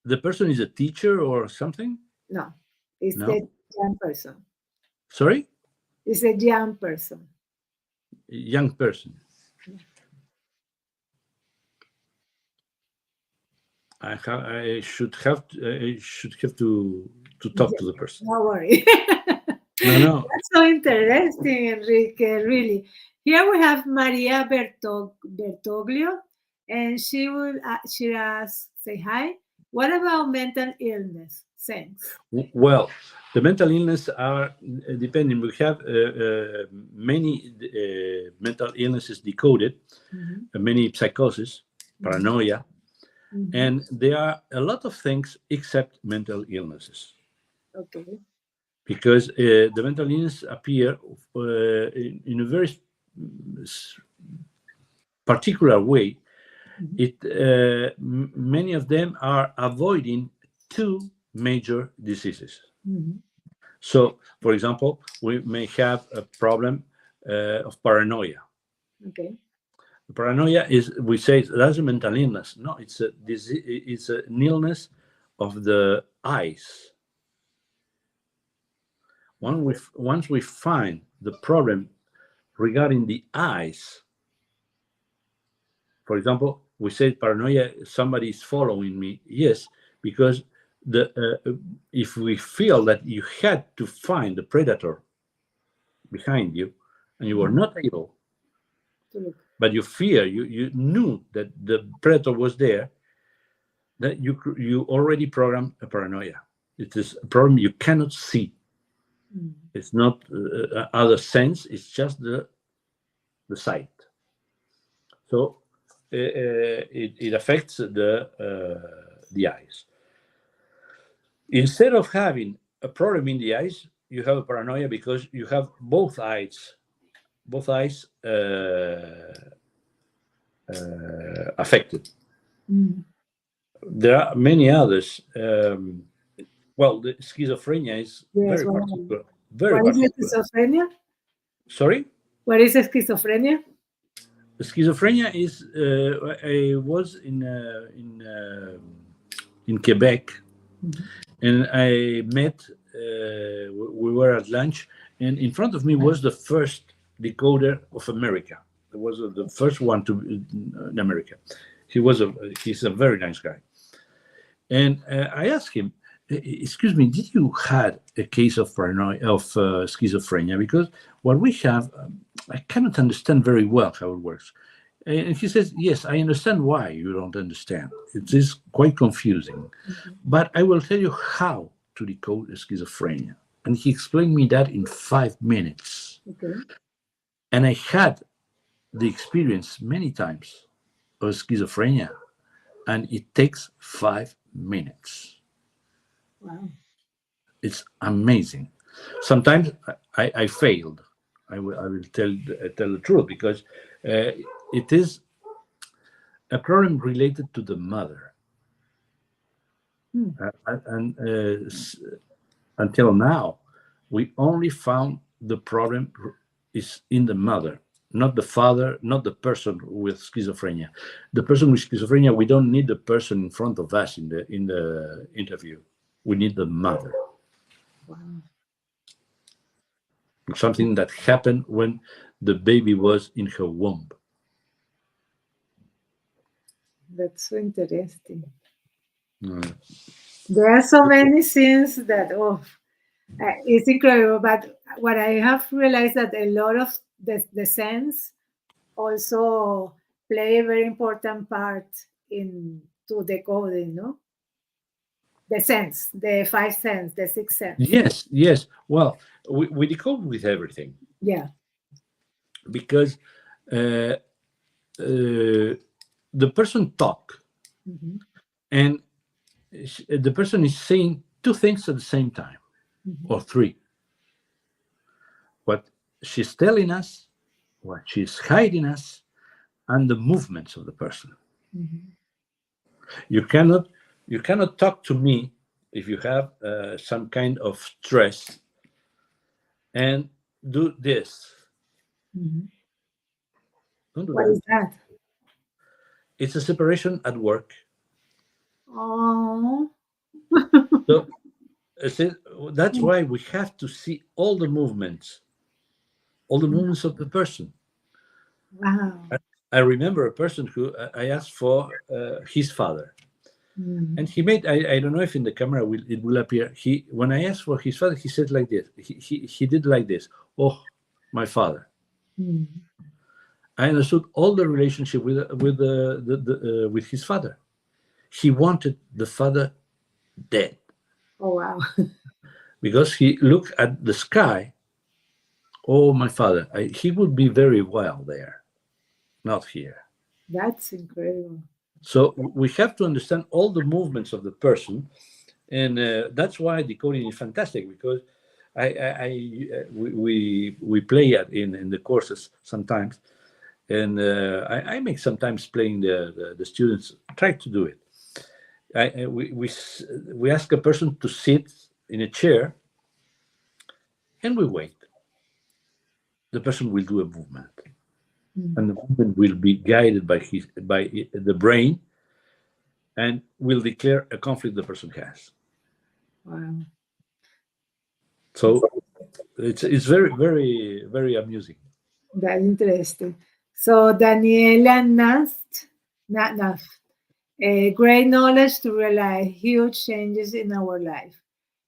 The person is a teacher or something? No, it's No? the young person. Sorry? It's a young person. Young person. I should have to talk to the person. No worry. No. That's so interesting, Enrique, really. Here we have Maria Bertoglio, and she asks, say hi. What about mental illness? Thanks. Well, the mental illness are depending. We have many mental illnesses decoded, many psychosis, paranoia, and there are a lot of things except mental illnesses. Okay. Because the mental illness appear in a very particular way. Many of them are avoiding two major diseases. So, for example, we may have a problem of paranoia. Okay. Paranoia is, we say that's a mental illness. No, it's an illness of the eyes. Once we find the problem regarding the eyes, for example, we say paranoia, somebody is following me. Yes, because if we feel that you had to find the predator behind you and you were not able, but you fear, you knew that the predator was there, that you already programmed a paranoia. It is a problem you cannot see. It's not other sense, it's just the sight. So it affects the eyes. Instead of having a problem in the eyes, you have a paranoia because you have both eyes affected. There are many others. Well, the schizophrenia is very particular. What is schizophrenia? Sorry? What is schizophrenia? Schizophrenia is. I was in Quebec, and I met. We were at lunch, and in front of me was the first decoder of America. It was the first one in America. He's a very nice guy, and I asked him, "Excuse me, did you had a case of paranoia of schizophrenia? Because what we have, I cannot understand very well how it works." And he says, "Yes, I understand why you don't understand. It is quite confusing, but I will tell you how to decode schizophrenia." And he explained me that in 5 minutes. Okay. And I had the experience many times of schizophrenia, and it takes 5 minutes. Wow. It's amazing. Sometimes I failed. I will tell the truth, because it is a problem related to the mother. And until now, we only found the problem is in the mother, not the father, not the person with schizophrenia. The person with schizophrenia, we don't need the person in front of us in the interview. We need the mother. Wow. Something that happened when the baby was in her womb. That's so interesting. There are so many things that, it's incredible. But what I have realized that a lot of the sense also play a very important part to decoding, no? The sense, the 5 sense, the 6 sense. Yes. Well, we decode with everything. Yeah. Because the person talk, and the person is saying two things at the same time, or three. What she's telling us, what she's hiding us, and the movements of the person. You cannot talk to me if you have some kind of stress and do this. Don't do What that. is that? It's a separation at work. Oh. So that's why we have to see all the movements of the person. Wow. I remember a person who I asked for his father, and he made. I don't know if in the camera it will appear. When I asked for his father, he said like this. He did like this. Oh, my father. I understood all the relationship with his father. He wanted the father dead. Oh, wow. Because he looked at the sky. Oh, my father, he would be very well there, not here. That's incredible. So we have to understand all the movements of the person, and that's why decoding is fantastic. Because we play it in the courses sometimes, and I make sometimes playing the students try to do it. We ask a person to sit in a chair, and we wait. The person will do a movement, and the movement will be guided by the brain, and will declare a conflict the person has. Wow. So it's very, very, very amusing. That's interesting. So Daniela Nast, great knowledge to realize huge changes in our life.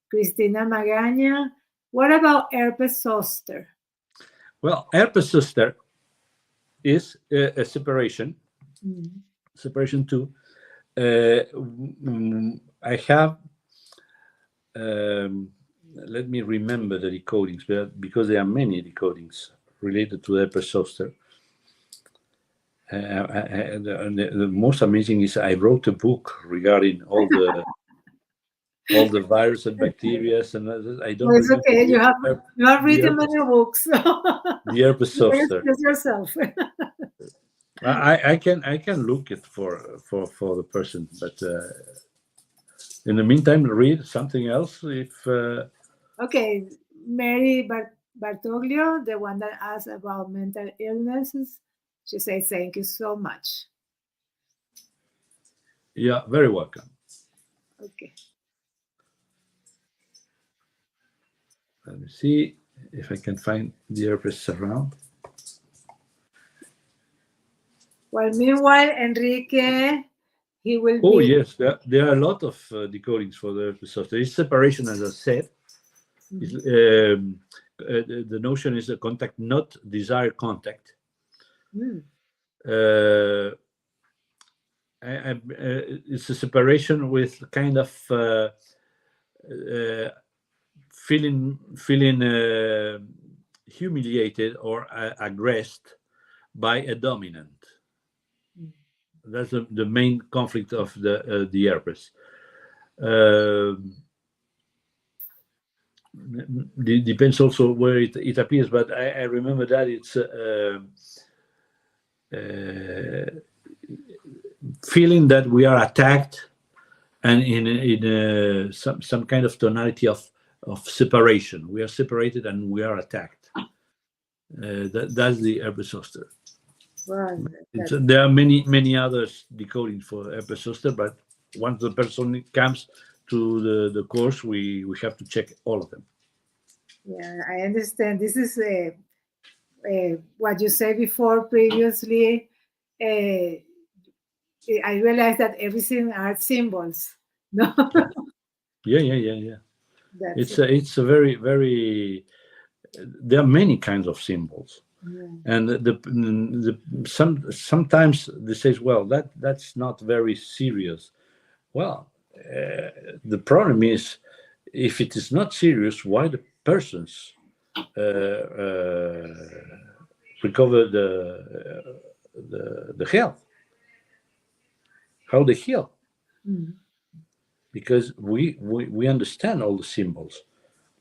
Cristina Magaña, what about herpes zoster? Well, herpes zoster is a separation. Separation 2. I have. Let me remember the decodings, because there are many decodings related to herpes zoster. The most amazing is I wrote a book regarding all the virus and bacteria, and I don't. It's okay. You have written many books. The herpes zoster. Yourself. I can look it for the person, but in the meantime, read something else. If okay, Mary Bartoglio, the one that asked about mental illnesses, she says thank you so much. Yeah, very welcome. Okay. Let me see if I can find the herpes around. Well, meanwhile, Enrique, he will Oh, be... yes, there are a lot of decodings for the herpes zoster. It's separation, as I said. The notion is a contact, not desired contact. It's a separation with kind of feeling humiliated or aggressed by a dominant. That's the main conflict of the herpes. Depends also where it appears, but I remember that it's feeling that we are attacked, and in some kind of tonality of separation. We are separated and we are attacked. That's the herpes zoster. Right. There are many others decoding for herpes zoster, but once the person comes to the course, we have to check all of them. Yeah, I understand. This is what you said before previously. I realized that everything are symbols. No. Yeah. It's a very, very. There are many kinds of symbols, and sometimes they say, well, that's not very serious. Well, the problem is, if it is not serious, why the persons recover the health? How they heal? Mm. because we understand all the symbols.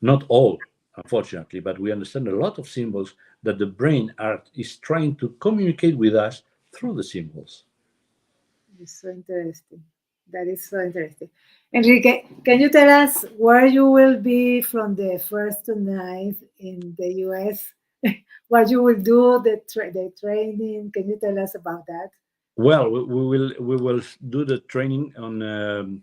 Not all, unfortunately, but we understand a lot of symbols that the brain is trying to communicate with us through the symbols. It's so interesting. That is so interesting. Enrique, can you tell us where you will be from the 1st to 9th in the US? What you will do, the training? Can you tell us about that? Well, we will do the training on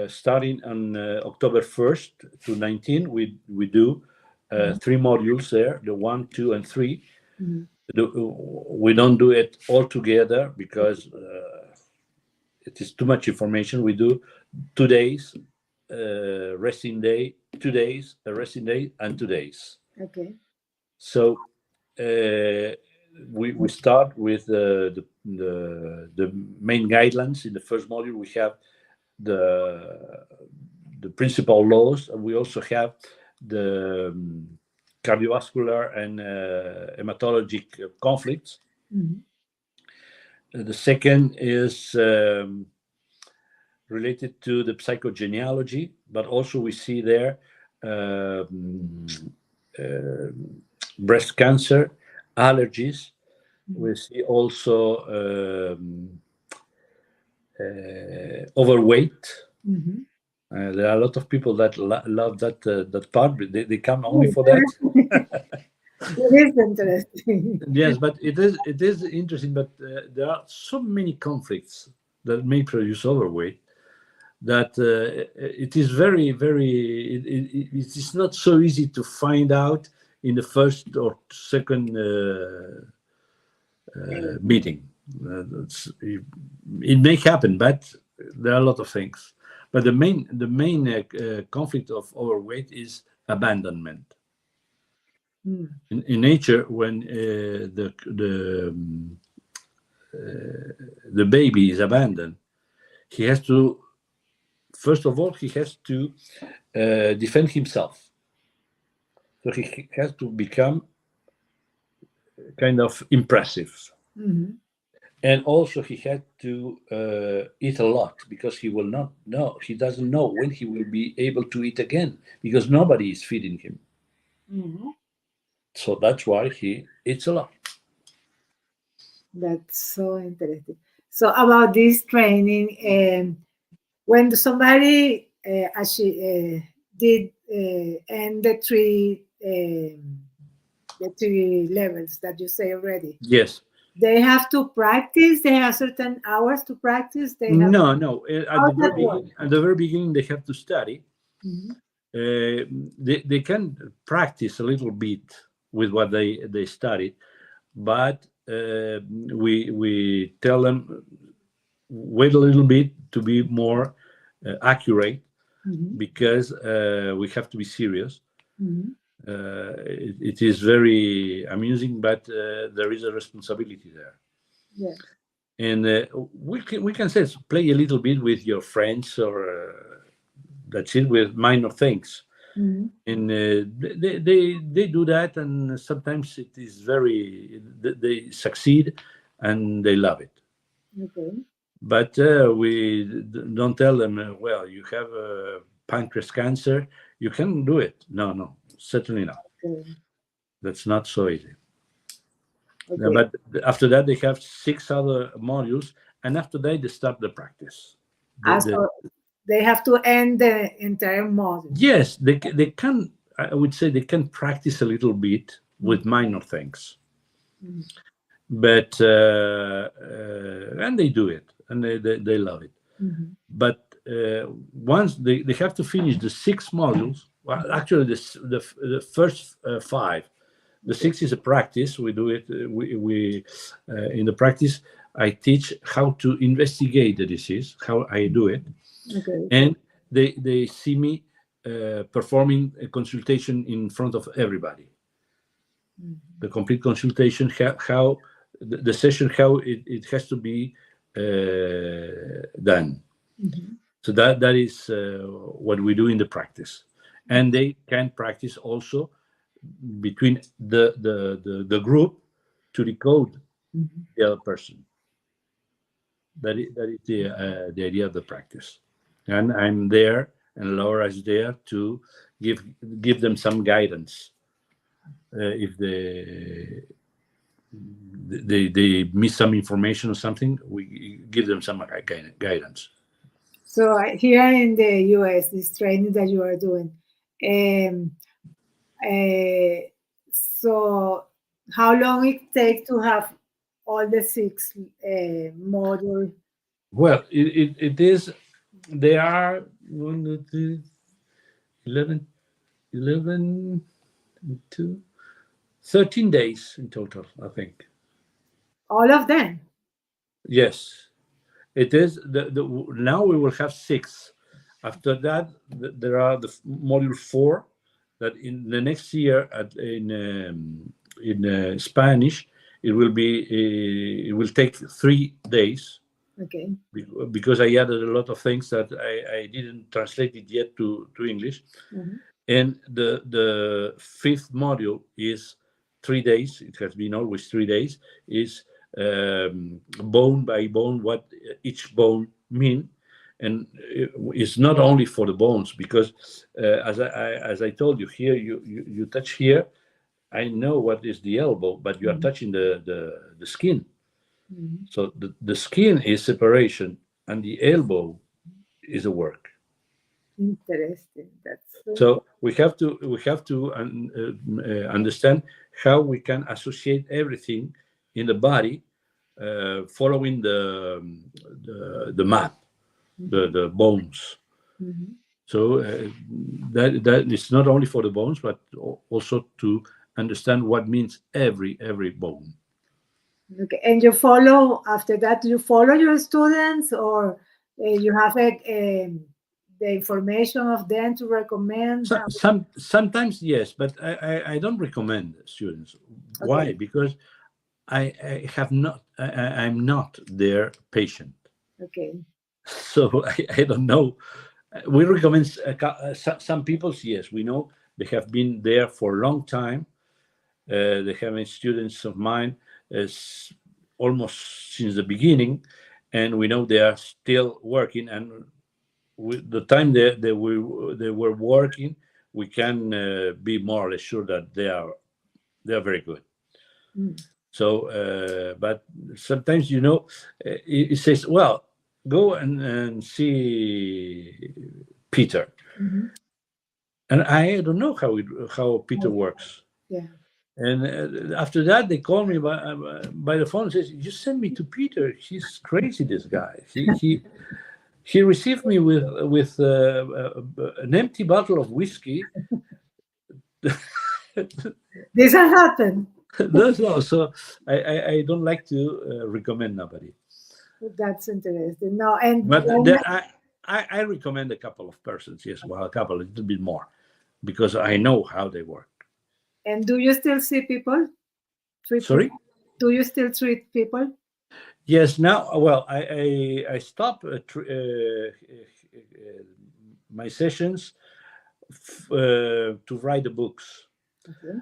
starting on October 1st to 19. We do 3 modules there, the 1, 2, and 3. Mhm. We don't do it all together because it is too much information. We do 2 days resting day, 2 days a resting day, and 2 days. Okay. So we start with the main guidelines. In the first module, we have the principal laws, and we also have the cardiovascular and hematologic conflicts. Mhm. The second is related to the psychogenealogy, but also we see there um, uh, breast cancer, allergies. We see also overweight. Mhm. There are a lot of people that love that part. But they come only for that. It is interesting. Yes, but it is interesting. But there are so many conflicts that may produce overweight that it is very, very. It is not so easy to find out in the first or second meeting. It may happen, but there are a lot of things. But the main conflict of overweight is abandonment. Mm. In nature, when the baby is abandoned, he has to first of all he has to defend himself. So he has to become kind of impressive. Mhm. And also he had to eat a lot because he doesn't know when he will be able to eat again because nobody is feeding him. Mhm. So that's why he eats a lot. That's so interesting. So about this training, when somebody actually did and the 3 levels that you say already, Yes. they have to practice. They have certain hours to practice. They have. No. How does that work? At the very beginning, they have to study. Mhm. They can practice a little bit with what they studied, but we tell them wait a little bit to be more accurate Mhm. because we have to be serious. Mhm. It is very amusing, but there is a responsibility there. Yes. And we can say play a little bit with your friends, or that's it, with minor things. Mhm. And they do that, and sometimes it is they succeed, and they love it. Okay. But we don't tell them, well, you have pancreas cancer, you can do it. No, certainly not. Okay. That's not so easy. Okay. But after that, they have 6 other modules, and after that, they start the practice. So they have to end the entire module. Yes, they can. I would say they can practice a little bit with minor things, Mhm. but and they do it, and they love it. Mhm. But once they have to finish the 6 modules. Well, actually, the first 5. The 6 is a practice. We do it. We in the practice, I teach how to investigate the disease, how I do it, Okay. and they see me performing a consultation in front of everybody. Mhm. The complete consultation, how the session, how it has to be done. Mhm. So that is what we do in the practice, and they can practice also between the group to decode Mhm. the other person. That is the idea of the practice, and I'm there, and Laura is there to give them some guidance if they miss some information or something. We give them some guidance. So here in the US, this training that you are doing, so how long it takes to have all the 6 modules? Well, it is. They are 11, 2, 13 days in total, I think. All of them? Yes, it is. Now we will have 6. After that, there are the module 4 that in the next year in Spanish it will take 3 days. Okay. Because I added a lot of things that I didn't translate it yet to English. Mm-hmm. And the 5th module is 3 days. It has been always 3 days. Is bone by bone what each bone mean, and it's not only for the bones, because as I told you, here you touch here. I know what is the elbow, but you are touching the skin. Mm-hmm. So the skin is separation, and the elbow is a work. Interesting. So we have to understand how we can associate everything in the body, following the map, the bones. Mm-hmm. So that is not only for the bones, but also to understand what means every bone. Okay, and you follow after that? You follow your students, or you have the information of them to recommend? Sometimes yes, but I don't recommend students. Okay. Why? Because I have not. I'm not their patient. Okay. So I don't know. We recommend some people. Yes, we know they have been there for a long time. They have been students of mine almost since the beginning, and we know they are still working. And with the time they were working, we can be more or less sure that they are very good. Mm. So, but sometimes it says, well, go and see Peter, Mm-hmm. and I don't know how Peter works. Yeah. And after that, they call me by the phone and says, "You send me to Peter. He's crazy. This guy. He received me with an empty bottle of whiskey." This has happened. No, so I don't like to recommend nobody. That's interesting. No, and But I recommend a couple of persons. Yes, well, a little bit more, because I know how they work. And do you still see people? Sorry? Do you still treat people? Yes. Now, well, I stopped my sessions to write the books. Okay.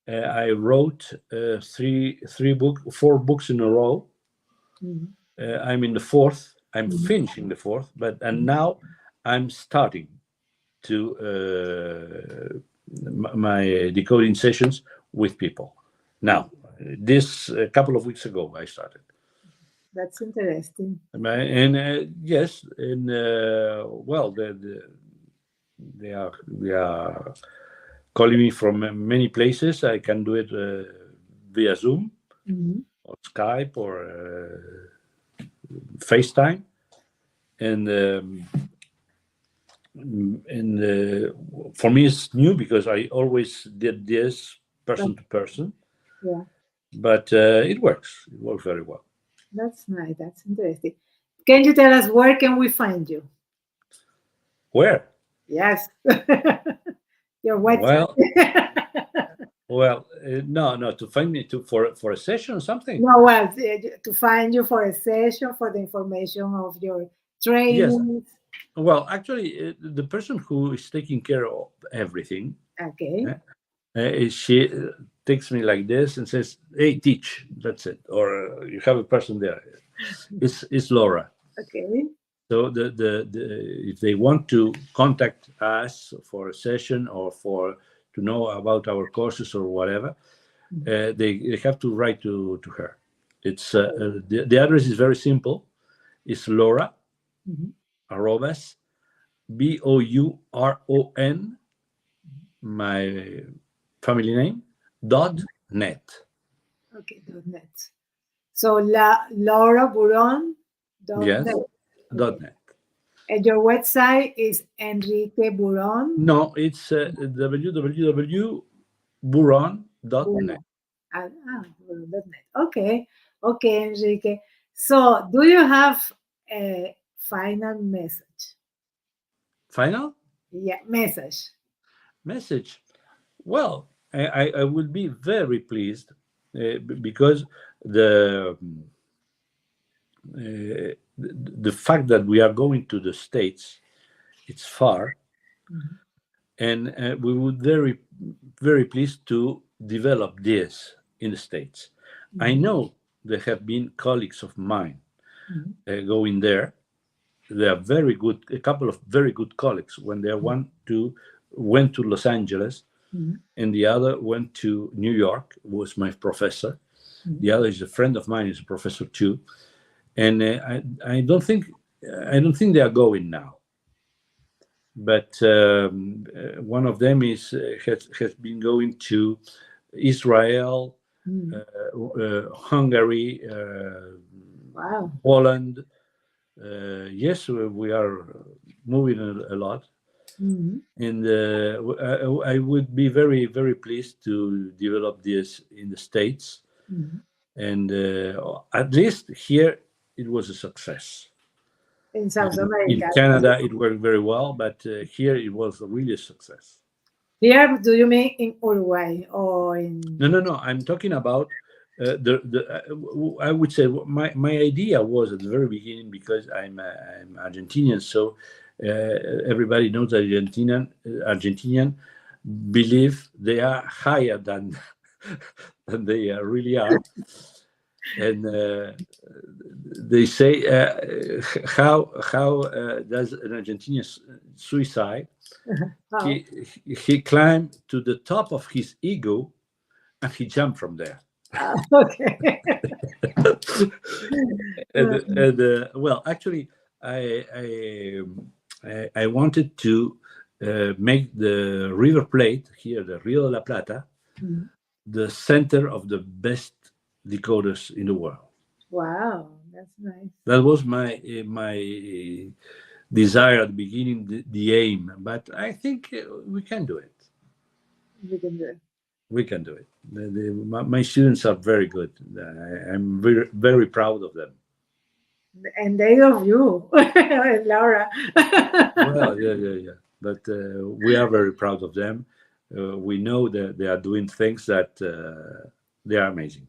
I wrote 4 books in a row. Mm-hmm. I'm in the 4th. I'm Mm-hmm. finishing the 4th, and now I'm starting to my decoding sessions with people. Now, this a couple of weeks ago I started. That's interesting. And yes, and well, they are calling me from many places. I can do it via Zoom, Mm-hmm. or Skype, or FaceTime, and for me it's new because I always did this person to person. Yeah. But it works. It works very well. That's nice. That's interesting. Can you tell us where can we find you? Where? Yes. Your website. Well, no. To find me for a session or something. No, well, to find you for a session, for the information of your training. Yes. Well, actually, the person who is taking care of everything. Okay. She takes me like this and says, "Hey, teach." That's it. Or you have a person there. It's Laura. Okay. So if they want to contact us for a session or to know about our courses or whatever, they have to write to her. It's the address is very simple. It's Laura arrobas BOURON, my family name, .net. Okay, .net. So Laura Bouron Yes, .net. .net. And your website is Enrique Bouron. No, it's www.bouron.net. Bouron.net. Okay, Enrique. So, do you have a final message? Final Yeah, message. Well, I will be very pleased because the fact that we are going to the States, it's far, and we would very pleased to develop this in the States. I know there have been colleagues of mine going there. They are very good, a couple of very good colleagues. When they went to Los Angeles, and the other went to New York, was my professor. The other is a friend of mine, is a professor too. And I don't think they are going now. But one of them has been going to Israel, Hungary, Wow. Poland. Yes, we are moving a lot. And I would be very, very pleased to develop this in the States. And at least here, it was a success. In South America. In Canada, it worked very well, but here it was really a success. Here, do you mean in Uruguay or in? No. I'm talking about I would say my idea was at the very beginning, because I'm Argentinian, so everybody knows that Argentinian believe they are higher than they really are. And they say, how does an Argentinian suicide? He climbed to the top of his ego and he jumped from there. Okay. and well, actually, I wanted to make the River Plate here, the Rio de la Plata, the center of the best decoders in the world. Wow, that's nice. That was my desire at the beginning, the aim. But I think we can do it. We can do it. We can do it. My students are very good. I'm very, very proud of them. And they of you, Laura. Well, yeah. But we are very proud of them. We know that they are doing things that they are amazing.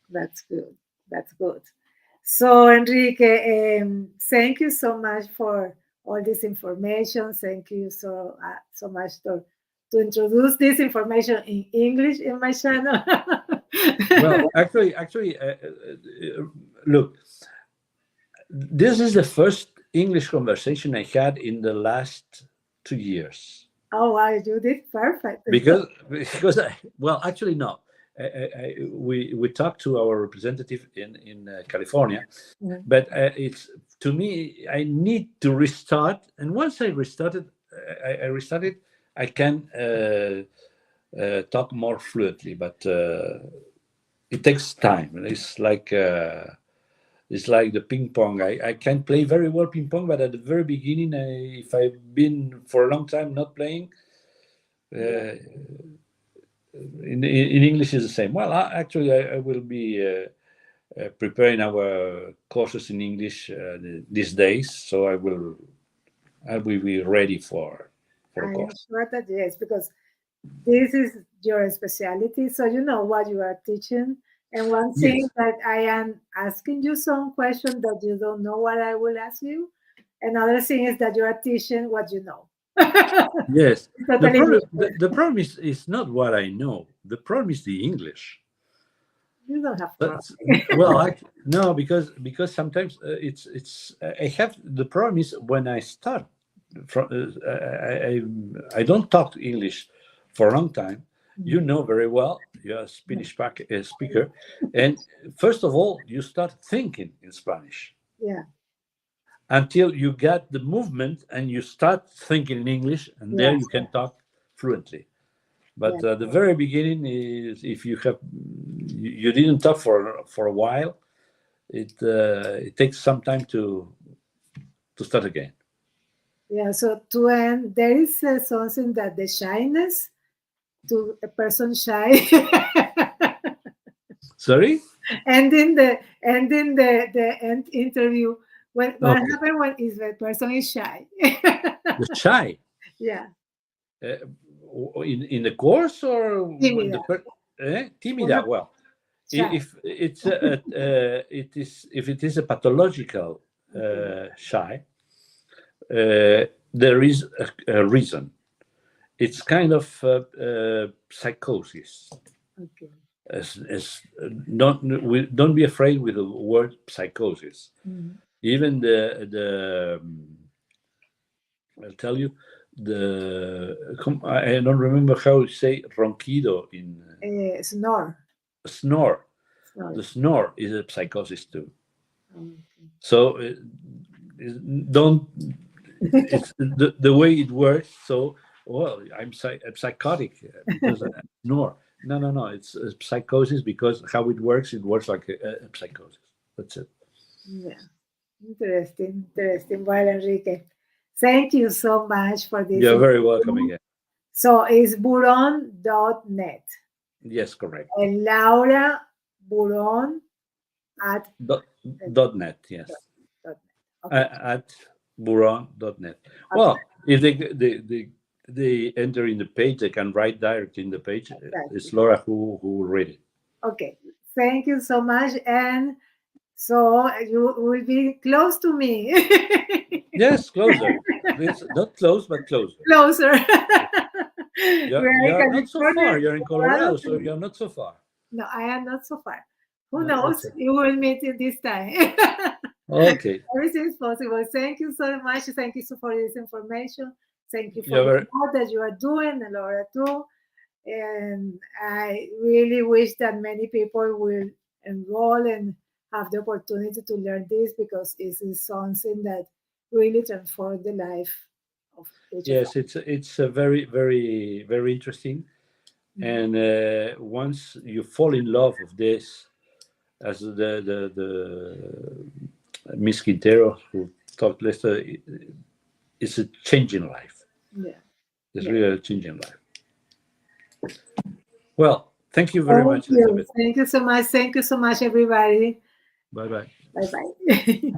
That's good. That's good. So, Enrique, thank you so much for all this information. Thank you so much to introduce this information in English in my channel. Well, actually, look, this is the first English conversation I had in the last 2 years. Oh, wow, you did perfect. Because actually, no. We talked to our representative in California, but it's, to me, I need to restart. And once I restarted, I can talk more fluently, but it takes time. It's like the ping pong. I can play very well ping pong, but at the very beginning, if I've been for a long time not playing, in English is the same. Well, actually, I will be preparing our courses in English these days, so I will be ready for a course. I'm sure that yes, because this is your specialty, so you know what you are teaching. And one thing that I am asking you some question that you don't know what I will ask you. Another thing is that you are teaching what you know. Yes. The problem is not what I know. The problem is the English. You don't have to. Well, no, because sometimes it's I have the problem is when I start from I don't talk English for a long time. You know very well. You're a Spanish speaker, and first of all, you start thinking in Spanish Yeah. until you get the movement and you start thinking in English, and there Yeah. you can talk fluently. But Yeah. the very beginning is if you didn't talk for a while, it takes some time to start again. Yeah. So to end, there is something that the shyness to a person shy. Sorry? ending the end interview. What Okay. happened when is the person is shy? The shy Yeah. in the course or when Tímida. Tímida. Well, Shy. if it's if it is a pathological shy, there is a reason. It's kind of psychosis. Okay. Don't be afraid with the word psychosis. Mhm. Even I'll tell you I don't remember how to say ronquido in Snore. snore. Snore. The snore is a psychosis too. Okay. So don't. It's the way it works. So well, I'm psychotic because I snore. No. It's a psychosis because how it works like a psychosis. That's it. Yeah. Interesting. Well, Enrique, thank you so much for this. You're very welcome again. So it's Bouron.net. Yes, correct. And Laura Bouron at .net. Yes. .net. Okay. At Bouron.net. Well, if they enter in the page, they can write directly in the page. It's Laura who will read it. Okay. Thank you so much. And so you will be close to me. Yes, closer. It's not close, but closer. Closer. You're not so far. You're in Colorado, so you're not so far. No, I am not so far. Who No, knows? You will meet it this time. Okay. Everything is possible. Thank you so much. Thank you for this information. Thank you for You're the work that you are doing, and Laura too. And I really wish that many people will enroll and have the opportunity to learn this, because this is something that really transforms the life of each Yes, of us. it's a very, very, very interesting. And once you fall in love with this, as the Miss Quintero who talked later, it's a change in life. Yeah. It's really a change in life. Well, thank you very much, Thank you. Elizabeth. Thank you so much. Thank you so much, everybody. Bye-bye. Bye-bye.